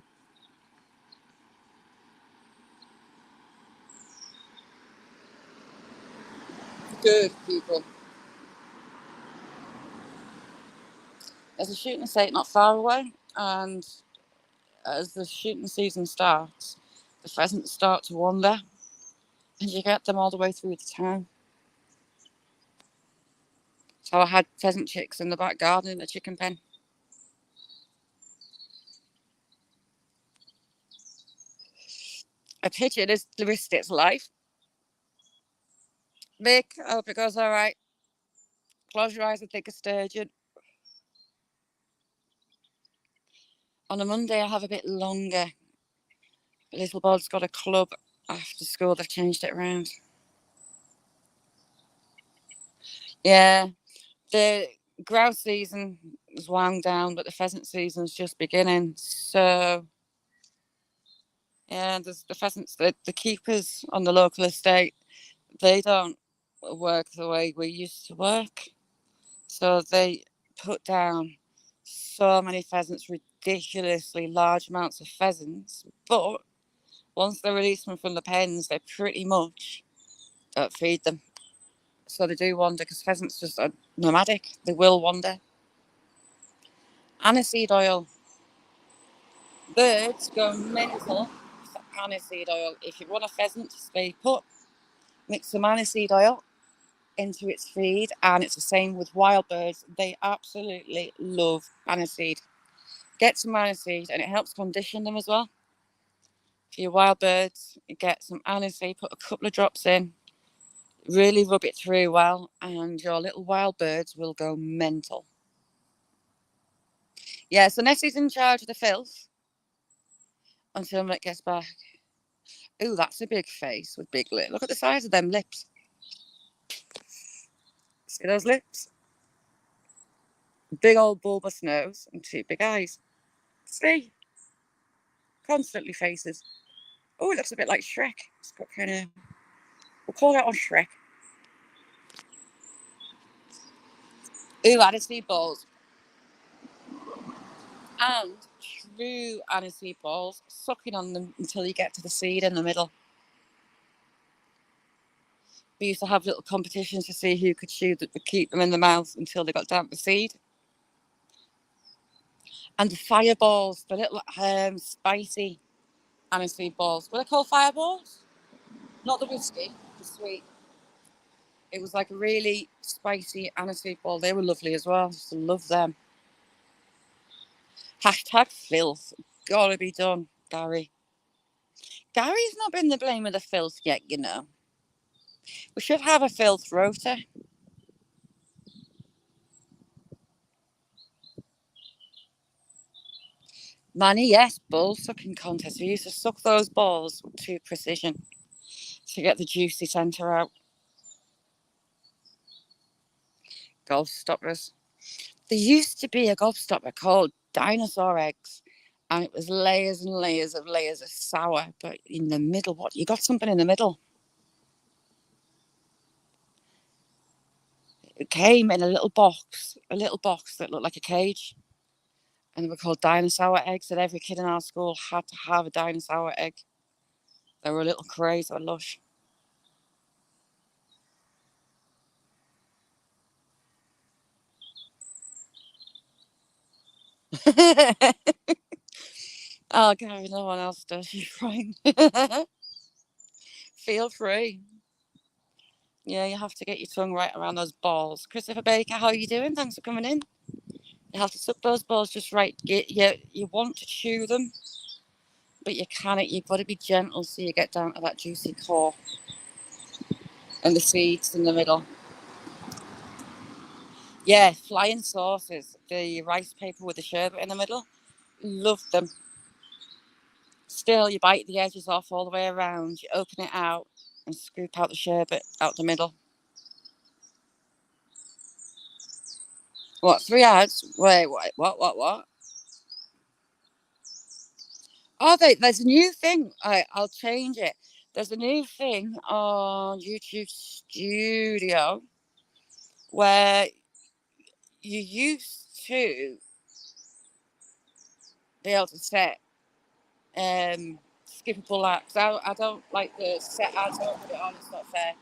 Good people. There's a shooting estate not far away, and as the shooting season starts, the pheasants start to wander, and you get them all the way through the town. So I had pheasant chicks in the back garden in a chicken pen. A pigeon has risked its life. Vic, I hope it goes all right. Close your eyes and think of sturgeon. On a Monday, I have a bit longer. Little Bod's got a club after school. They've changed it around. Yeah, the grouse season is wound down, but the pheasant season's just beginning. So, yeah, there's the pheasants, the keepers on the local estate, they don't work the way we used to work. So they put down so many pheasants, ridiculously large amounts of pheasants. But once they release them from the pens, they pretty much don't feed them. So they do wander because pheasants just are nomadic. They will wander. Aniseed oil. Birds go mental for aniseed oil. If you want a pheasant to stay put, mix some aniseed oil into its feed, and it's the same with wild birds. They absolutely love aniseed. Get some aniseed, and it helps condition them as well. For your wild birds, you get some aniseed, put a couple of drops in, really rub it through well, and your little wild birds will go mental. Yeah, so Nessie's in charge of the filth until Mick gets back. Ooh, that's a big face with big lips. Look at the size of them lips. See those lips? Big old bulbous nose and two big eyes. See? Constantly faces. Oh, it looks a bit like Shrek. It's got kind of... We'll call that on Shrek. Ooh, aniseed balls. And true aniseed balls, sucking on them until you get to the seed in the middle. We used to have little competitions to see who could keep them in the mouth until they got down to the seed. And the fireballs, the little spicy aniseed balls. Were they called fireballs? Not the whiskey, the sweet. It was like a really spicy aniseed ball. They were lovely as well. Just love them. Hashtag filth. Gotta be done, Gary. Gary's not been the blame of the filth yet, you know. We should have a filth rota. Manny, yes, ball sucking contest. We used to suck those balls to precision to get the juicy centre out. Gobstoppers. There used to be a gobstopper called dinosaur eggs, and it was layers and layers of sour, but in the middle, what? You got something in the middle. It came in a little box that looked like a cage, and they were called dinosaur eggs, and every kid in our school had to have a dinosaur egg. They were a little crazy or lush. Oh, Gary, no one else does. You're fine. Feel free. Yeah, you have to get your tongue right around those balls. Christopher Baker, how are you doing? Thanks for coming in. You have to suck those balls just right. You want to chew them, but you can't. You've got to be gentle so you get down to that juicy core and the seeds in the middle. Yeah, flying saucers. The rice paper with the sherbet in the middle. Love them. Still, you bite the edges off all the way around. You open it out and scoop out the sherbet out the middle. What, 3 ads? Wait, what? Oh, there's a new thing. I'll change it. There's a new thing on YouTube Studio where you used to be able to set skippable ads. I don't like the set ads. I don't put it on. It's not fair.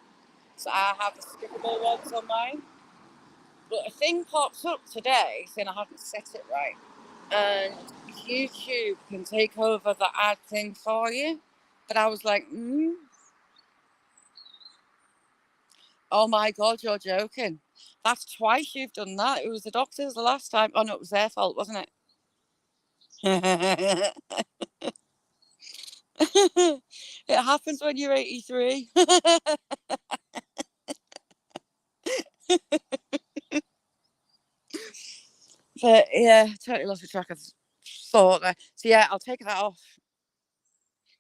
So I have the skippable ones on mine. But a thing pops up today saying I haven't set it right. And YouTube can take over the ad thing for you. But I was like, oh my God, you're joking. That's twice you've done that. It was the doctors the last time. Oh no, it was their fault, wasn't it? It happens when you're 83. But yeah, totally lost the track of thought there. So yeah, I'll take that off.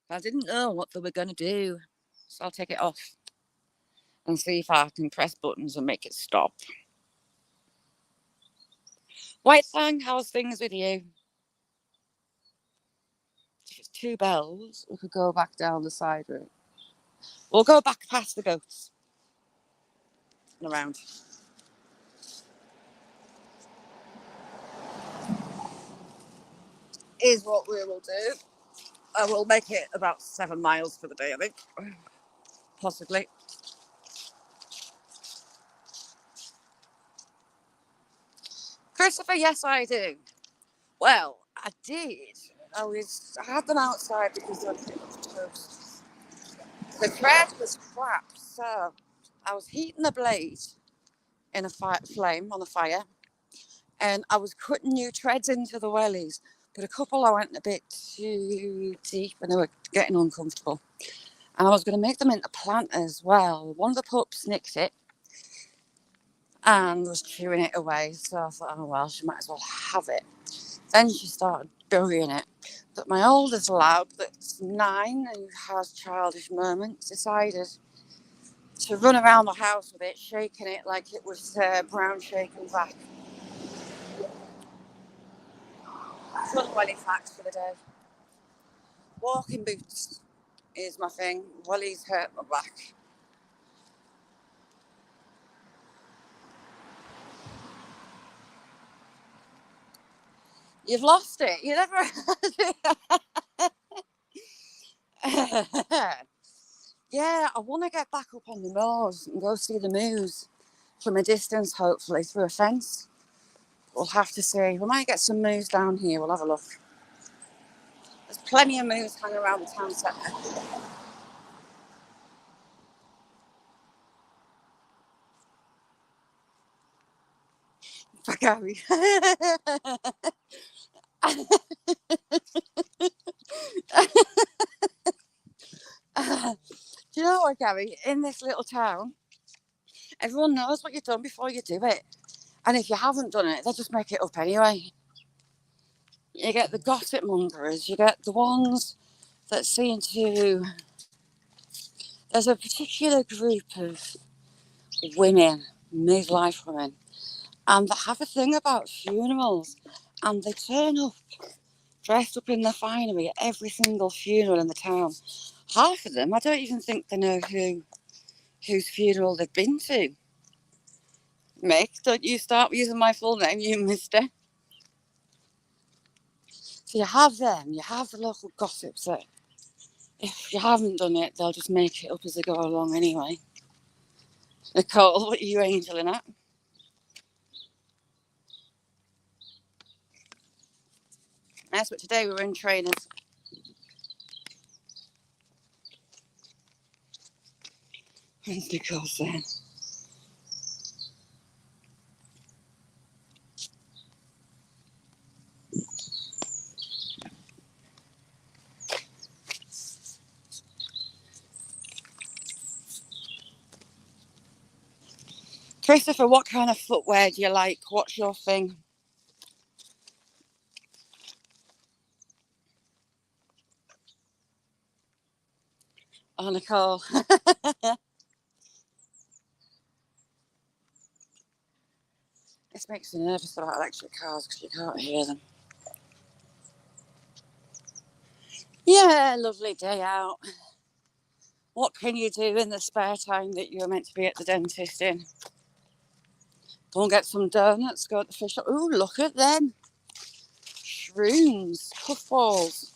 I didn't know what they were going to do. So I'll take it off and see if I can press buttons and make it stop. White Fang, how's things with you? If it's 2 bells, we could go back down the side route. We'll go back past the goats and around. Is what we will do. I will make it about 7 miles for the day, I think. Possibly. Christopher, yes, I do. Well, I did. I had them outside because I didn't have toast. The bread was crap, so I was heating the blaze in a flame on the fire, and I was cutting new treads into the wellies, but a couple I went a bit too deep and they were getting uncomfortable. And I was going to make them into plant as well. One of the pups nicked it and was chewing it away, so I thought, oh well, she might as well have it. Then she started burying it. But my oldest lad, that's 9 and has childish moments, decided to run around the house with it, shaking it like it was brown shaken back. Fun welly facts for the day. Walking boots is my thing. Wellies hurt my back. You've lost it. You never Yeah, I want to get back up on the moors and go see the moose from a distance, hopefully, through a fence. We'll have to see. We might get some moose down here. We'll have a look. There's plenty of moose hanging around the town centre. For Gary. Do you know what, Gary? In this little town, everyone knows what you've done before you do it. And if you haven't done it, they'll just make it up anyway. You get the gossip mongers, you get the ones that seem to... There's a particular group of women, midlife women, and they have a thing about funerals, and they turn up dressed up in their finery at every single funeral in the town. Half of them, I don't even think they know whose funeral they've been to. Mick, don't you start using my full name, you mister. So you have them, you have the local gossips that if you haven't done it, they'll just make it up as they go along anyway. Nicole, what are you angeling at? Yes, but today we were in trainers. What's Nicole saying? Christopher, what kind of footwear do you like? What's your thing? Oh, Nicole. This makes me nervous about electric cars because you can't hear them. Yeah, lovely day out. What can you do in the spare time that you're meant to be at the dentist in? Go and get some donuts, go to the fish shop. Ooh, look at them. Shrooms, puffballs.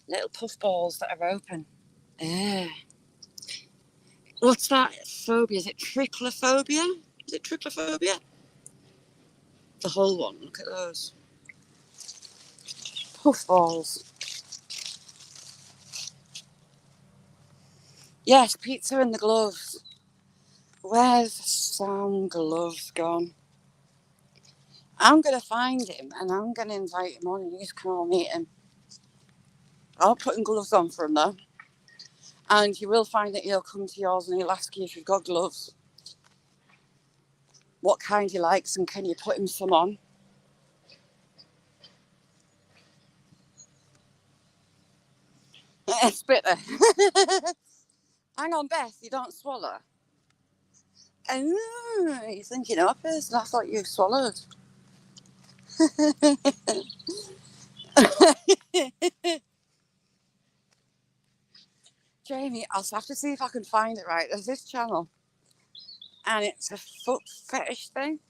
Little puffballs that are open. What's that phobia? Is it trichlophobia? Is it trichlophobia? The whole one. Look at those. Puffballs. Yes, pizza in the gloves. Where's Sam Gloves gone? I'm going to find him and I'm going to invite him on and you just come on meet him. I'll put gloves on for him though. And you will find that he'll come to yours and he'll ask you if you've got gloves, what kind he likes, and can you put him some on. Spit there. Hang on, Beth, you don't swallow. Oh, you're thinking of a person. I thought you swallowed. Jamie, I'll have to see if I can find it right. There's this channel, and it's a foot fetish thing,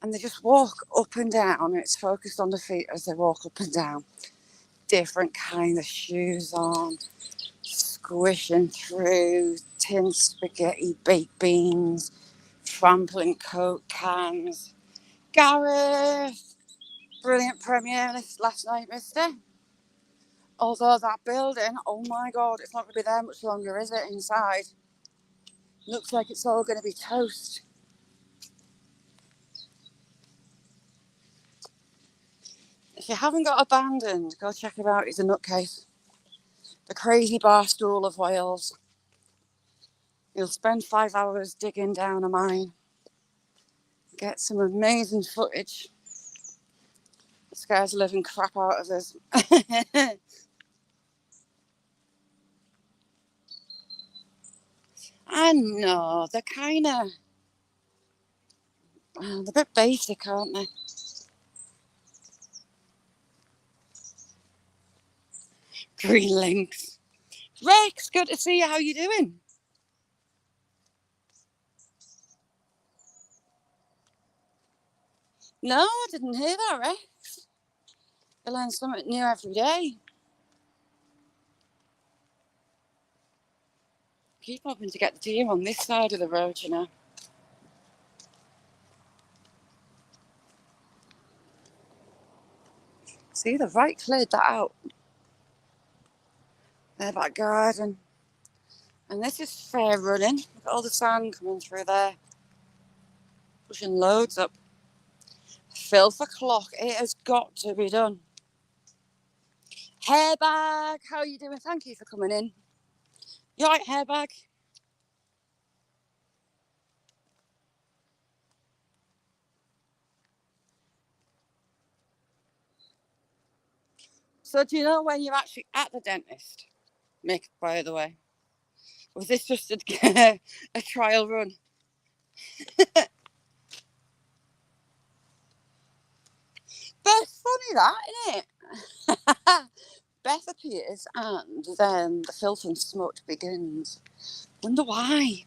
and they just walk up and down, and it's focused on the feet as they walk up and down. Different kind of shoes on, squishing through tin spaghetti, baked beans, trampling Coke cans. Gareth, brilliant premiere last night, mister. Although that building, oh my God, it's not going to be there much longer, is it, inside? Looks like it's all going to be toast. If you haven't got Abandoned, go check it out. It's a nutcase. The crazy bar stool of Wales. You'll spend 5 hours digging down a mine. Get some amazing footage. It scares the living crap out of us. I know, they're kind of... they're a bit basic, aren't they? Green links. Rex, good to see you. How you doing? No, I didn't hear that, Rex. I learn something new every day. Keep hoping to get the deer on this side of the road, you know. See, they've right cleared that out. Their back garden. And this is fair running. Look at all the sand coming through there. Pushing loads up. Filth o'clock. It has got to be done. Hairbag, how are you doing? Thank you for coming in. You alright, Hairbag? So do you know when you're actually at the dentist? Mick, by the way. Was this just a trial run? But it's funny that, isn't it? Beth appears and then the filth and smut begins. Wonder why.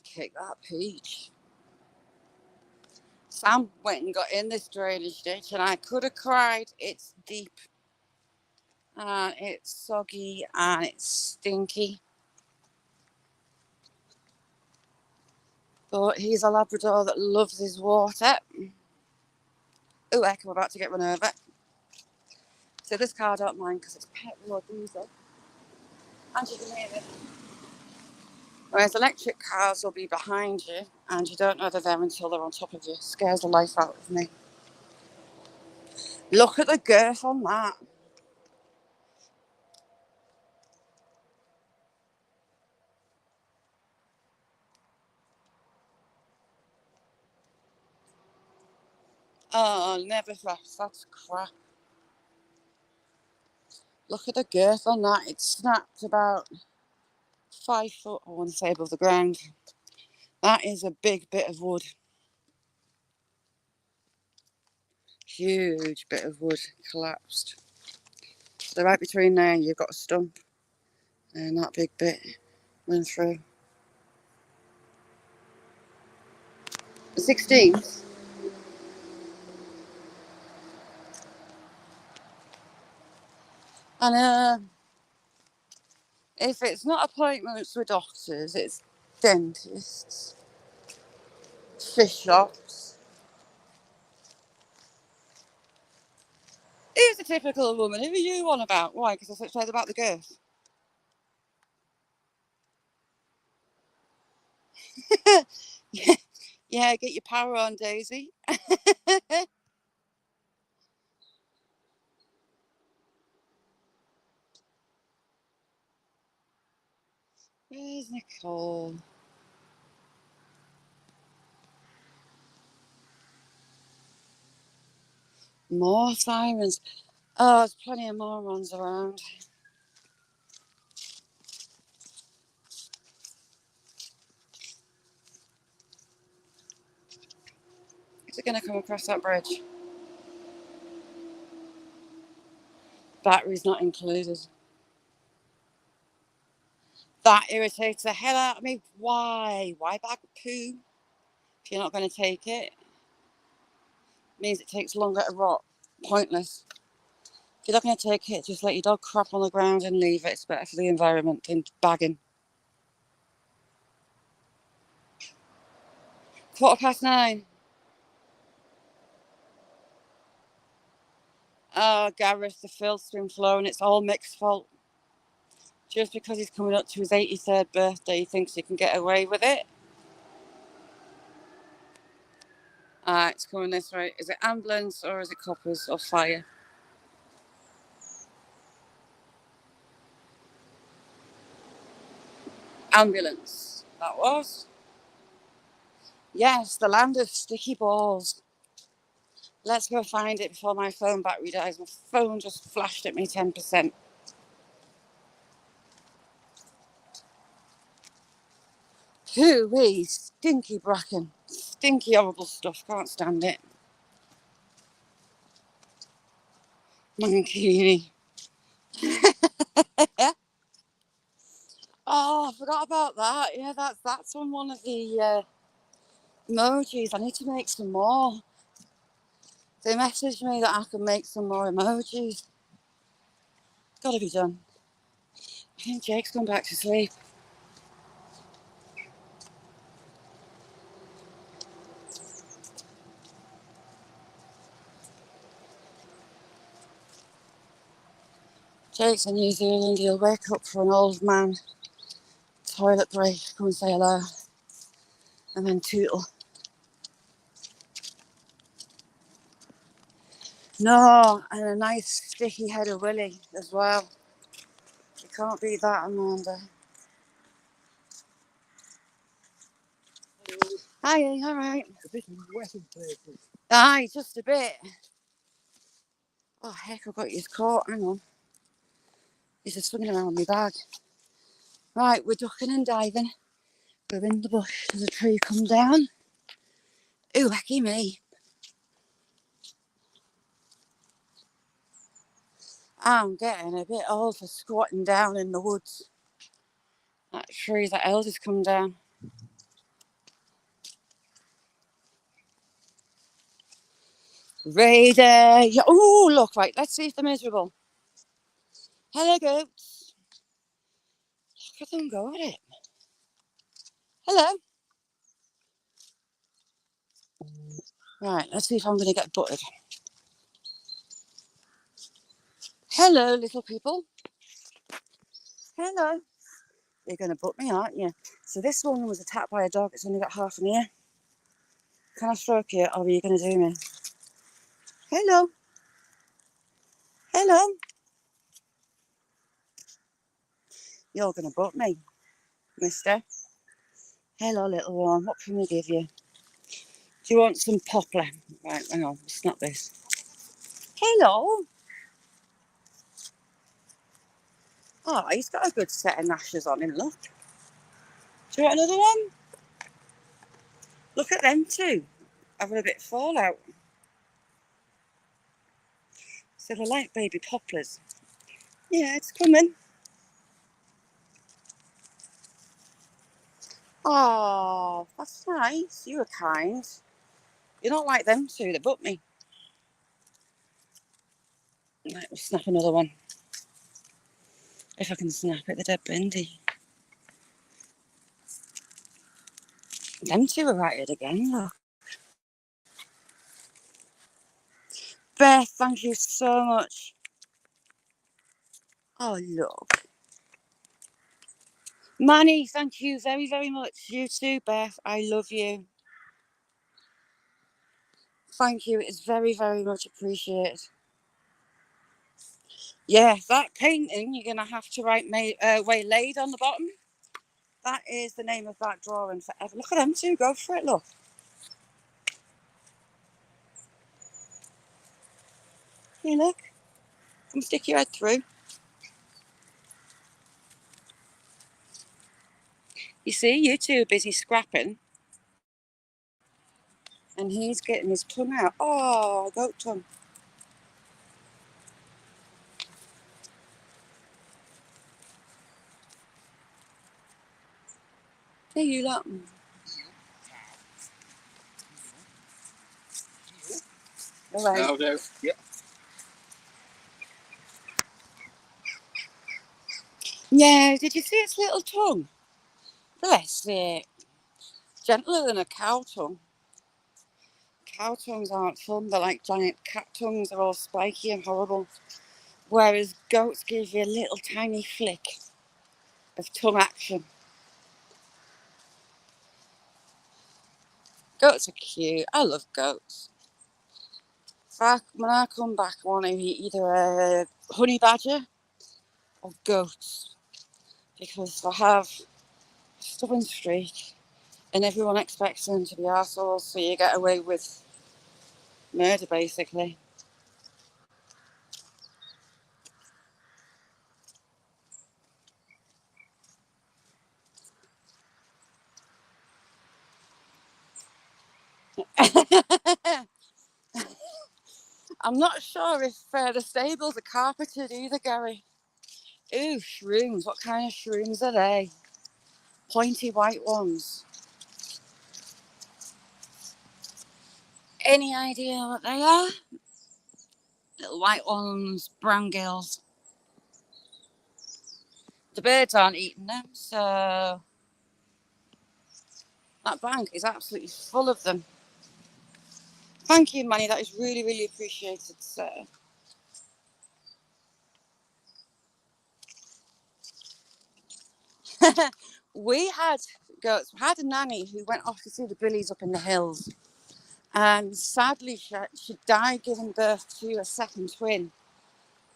Kick that peach. Sam went and got in this drainage ditch and I could have cried. It's deep and it's soggy and it's stinky. But he's a Labrador that loves his water. Oh heck, I'm about to get run over. So this car I don't mind because it's petrol or diesel. And you can hear it. Whereas electric cars will be behind you and you don't know they're there until they're on top of you. Scares the life out of me. Look at the girth on that. Oh, never flash. That's crap. Look at the girth on that. It snapped about 5 foot, I want to say, above the ground. That is a big bit of wood. Huge bit of wood collapsed. So right between there, you've got a stump. And that big bit went through. The 16th. And if it's not appointments with doctors, it's dentists, fish shops. Here's a typical woman. Who are you on about? Why? Because I said about the girth. Yeah, get your power on, Daisy. Where's Nicole? More sirens. Oh, there's plenty of morons around. Is it going to come across that bridge? Battery's not included. That irritates the hell out of me. Why? Why bag poo if you're not going to take it? Means it takes longer to rot. Pointless. If you're not going to take it, just let your dog crap on the ground and leave it. It's better for the environment than bagging. 9:15. Oh, Gareth, the filth's been flowing. It's all Mick's fault. Just because he's coming up to his 83rd birthday, he thinks he can get away with it. It's coming this way. Is it ambulance or is it coppers or fire? Ambulance. That was. Yes, the land of sticky balls. Let's go find it before my phone battery dies. My phone just flashed at me 10%. Hoo-wee, stinky bracken. Stinky, horrible stuff. Can't stand it. Mankini. Oh, I forgot about that. Yeah, that's on one of the emojis. I need to make some more. They messaged me that I can make some more emojis. Gotta be done. I think Jake's gone back to sleep. Jake's in New Zealand. He'll wake up for an old man toilet break, come and say hello, and then tootle. No, and a nice sticky head of willy as well. You can't beat that, Amanda. Hi, all right. A bit wet in places. Aye, just a bit. Oh, heck, I've got his coat. Hang on. He's just swinging around my bag. Right, we're ducking and diving. We're in the bush. There's a tree come down. Ooh, hecky me. I'm getting a bit old for squatting down in the woods. That tree that elders come down. Ready. Oh, look, right. Let's see if they're miserable. Hello, goats. Look at them go at it. Hello. Right, let's see if I'm going to get buttered. Hello, little people. Hello. You're going to butt me, aren't you? So this one was attacked by a dog. It's only got half an ear. Can I stroke you, or are you going to do me? Hello. Hello. You're going to butt me, mister. Hello, little one. What can we give you? Do you want some poplar? Right, hang on. It's not this. Hello. Oh, he's got a good set of gnashes on him, look. Do you want another one? Look at them two. Having a bit of fallout. So they're like baby poplars. Yeah, it's coming. Oh, that's nice. You were kind. You're not like them two that butt me. Right, we'll snap another one. If I can snap it, they're dead bendy. Them two are right here again, look. Beth, thank you so much. Oh, look. Manny, thank you very, very much. You too, Beth. I love you. Thank you. It's very, very much appreciated. Yeah, that painting, you're going to have to write Waylaid on the bottom. That is the name of that drawing forever. Look at them two. Go for it, look. Here, look. Come stick your head through. You see, you two are busy scrapping. And he's getting his tongue out. Oh, goat tongue. There you look. All right. No, no. Yeah. Yeah, did you see its little tongue? Bless it. Gentler than a cow tongue. Cow tongues aren't fun. They're like giant cat tongues. They're all spiky and horrible. Whereas goats give you a little tiny flick of tongue action. Goats are cute. I love goats. When I come back, I want to eat either a honey badger or goats because they have a stubborn streak and everyone expects them to be arseholes, so you get away with murder basically. I'm not sure if the stables are carpeted either, Gary. Ooh, shrooms. What kind of shrooms are they? Pointy white ones. Any idea what they are? Little white ones, brown gills. The birds aren't eating them, so that bank is absolutely full of them. Thank you, Manny. That is really, really appreciated, sir. We had goats. We had a nanny who went off to see the billies up in the hills. And sadly, she died giving birth to a second twin.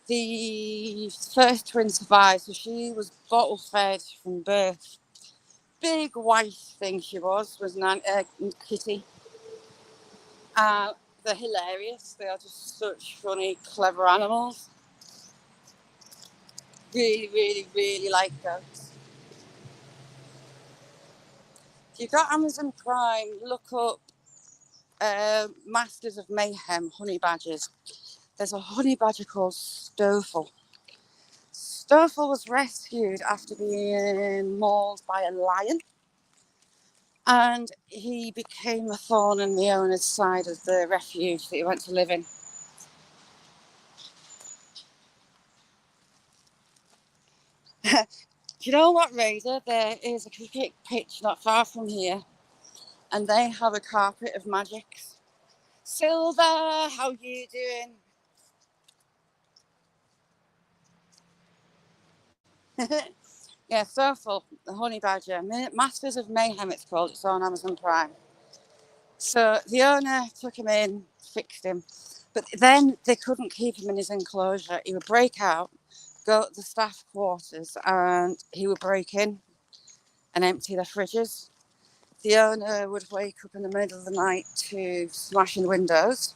The first twin survived, so she was bottle fed from birth. Big white thing she was Kitty. They're hilarious. They are just such funny, clever animals. Really, really, really like goats. If you've got Amazon Prime, look up Masters of Mayhem honey badgers. There's a honey badger called Stoffel. Stoffel was rescued after being mauled by a lion, and he became a thorn in the owner's side of the refuge that he went to live in. Do you know what, Raider? There is a cricket pitch not far from here, and they have a carpet of magics. Silver, how you doing? Yeah, Stoffel, the honey badger, Masters of Mayhem it's called, it's on Amazon Prime. So the owner took him in, fixed him, but then they couldn't keep him in his enclosure. He would break out, go to the staff quarters, and he would break in and empty their fridges. The owner would wake up in the middle of the night to smash in the windows,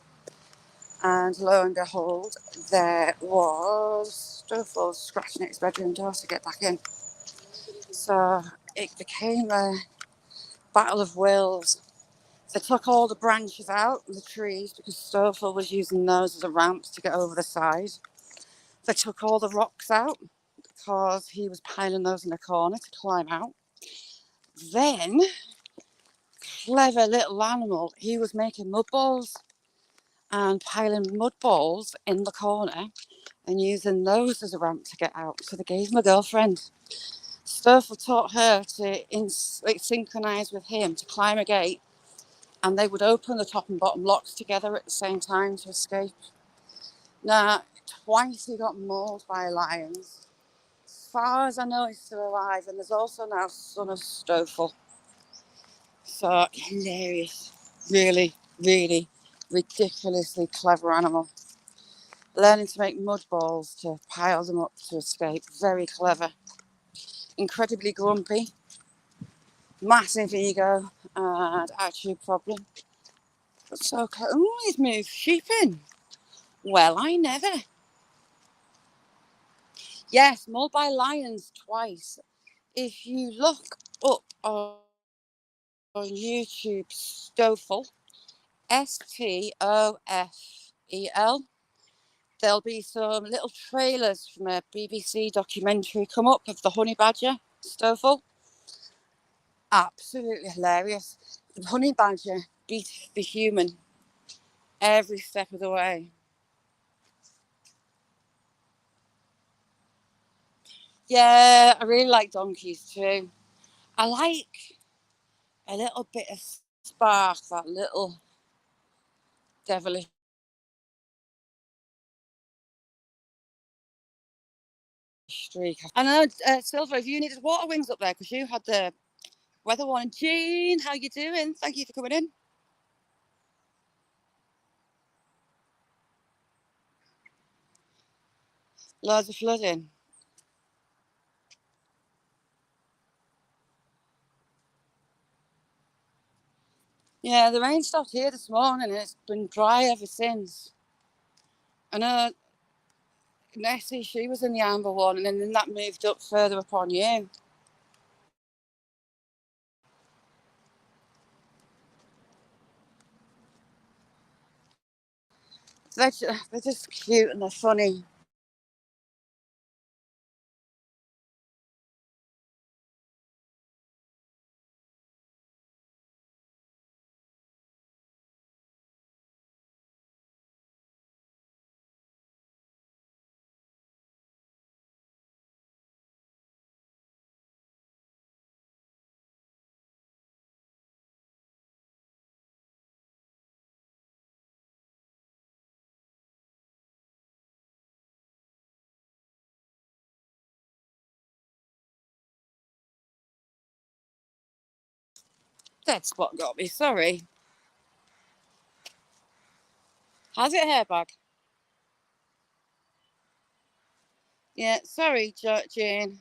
and lo and behold, there was Stoffel scratching at his bedroom door to get back in. So it became a battle of wills. They took all the branches out of the trees because Stoffel was using those as a ramp to get over the side. They took all the rocks out because he was piling those in the corner to climb out. Then, clever little animal, he was making mud balls and piling mud balls in the corner and using those as a ramp to get out. So they gave him a girlfriend. Stoffel taught her to synchronise with him to climb a gate, and they would open the top and bottom locks together at the same time to escape. Now, twice he got mauled by lions. As far as I know, he's still alive, and there's also now son of Stoffel. So hilarious, really, really Ridiculously clever animal. Learning to make mud balls to pile them up to escape. Very clever. Incredibly grumpy. Massive ego and attitude problem. But so close. Oh, he's moved sheep in. Well, I never. Yes, mauled by lions twice. If you look up on YouTube, Stofel, Stofel, there'll be some little trailers from a BBC documentary come up of the honey badger, Stofel. Absolutely hilarious. The honey badger beat the human every step of the way. Yeah, I really like donkeys too. I like a little bit of spark, that little devilish streak. I know, Silver, if you needed water wings up there because you had the weather warning. Jean, how you doing? Thank you for coming in. Loads of flooding. Yeah, the rain stopped here this morning and it's been dry ever since. I know Nessie, she was in the amber one and then that moved up further upon you. They're just cute and they're funny. Dead spot got me, sorry. How's it, hairbag? Yeah, sorry, Jane.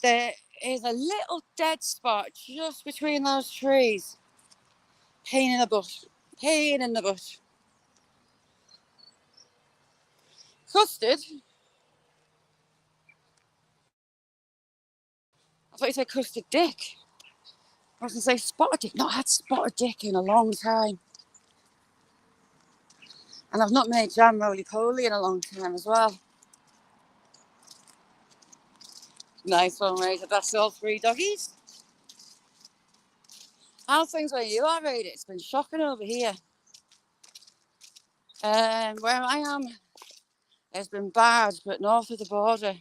There is a little dead spot just between those trees. Pain in the butt. Pain in the butt. Custard? I thought you said custard dick. I was going to say spotted dick. Not had spotted dick in a long time. And I've not made jam roly-poly in a long time as well. Nice one, Raider. That's all three doggies. How's things where you are, Raider? It's been shocking over here. Where I am, it's been bad, but north of the border.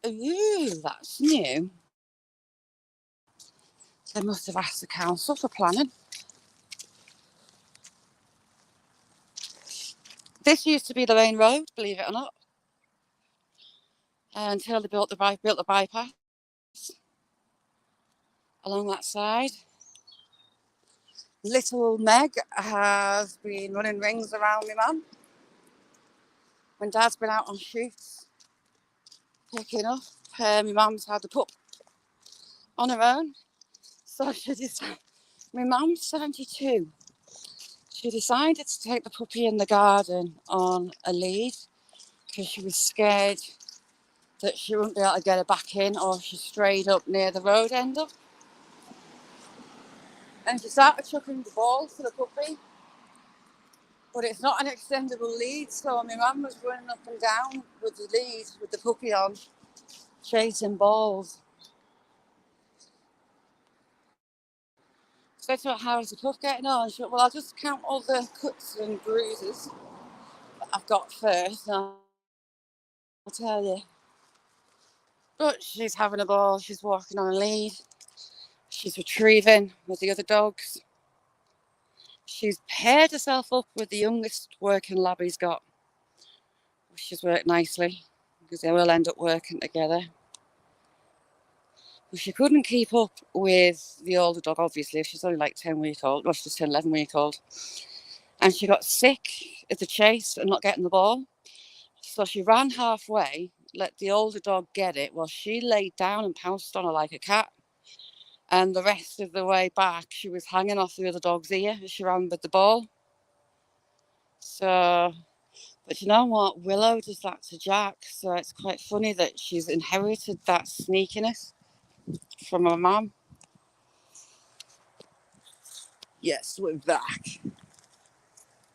Ooh, that's new. They must have asked the council for planning. This used to be the main road, believe it or not, until they built the bypass along that side. Little Meg has been running rings around my mum when Dad's been out on shoots, picking up. My mum's had the pup on her own, so she decided. My mum's 72. She decided to take the puppy in the garden on a lead because she was scared that she wouldn't be able to get her back in or she strayed up near the road end up. And she started chucking the ball for the puppy, but it's not an extendable lead, so my mum was running up and down with the lead with the puppy on, chasing balls. So I said to her, how's the pup getting on? She went, well, I'll just count all the cuts and bruises that I've got first, and I'll tell you. But she's having a ball, she's walking on a lead, she's retrieving with the other dogs. She's paired herself up with the youngest working lab he's got, which has worked nicely because they will end up working together. But she couldn't keep up with the older dog, obviously. She's only like 10 weeks old. Well, she's 10, 11 weeks old. and she got sick at the chase and not getting the ball. So she ran halfway, let the older dog get it, while she laid down and pounced on her like a cat. And the rest of the way back, she was hanging off the other dog's ear as she ran with the ball. So, but you know what? Willow does that to Jack. So it's quite funny that she's inherited that sneakiness from her mum. Yes, we're back.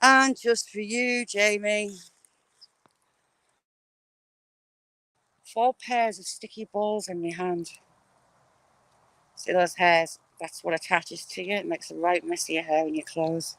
And just for you, Jamie, 4 pairs of sticky balls in my hand. See those hairs? That's what attaches to you. It makes a right mess of your hair in your clothes.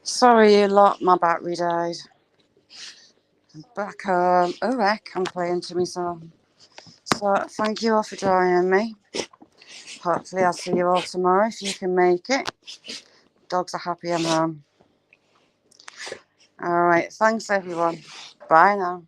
Sorry you lot, my battery died. I'm back home. Oh heck, I'm playing to myself. So thank you all for joining me. Hopefully I'll see you all tomorrow if you can make it. Dogs are happy I'm home. Alright, thanks everyone. Bye now.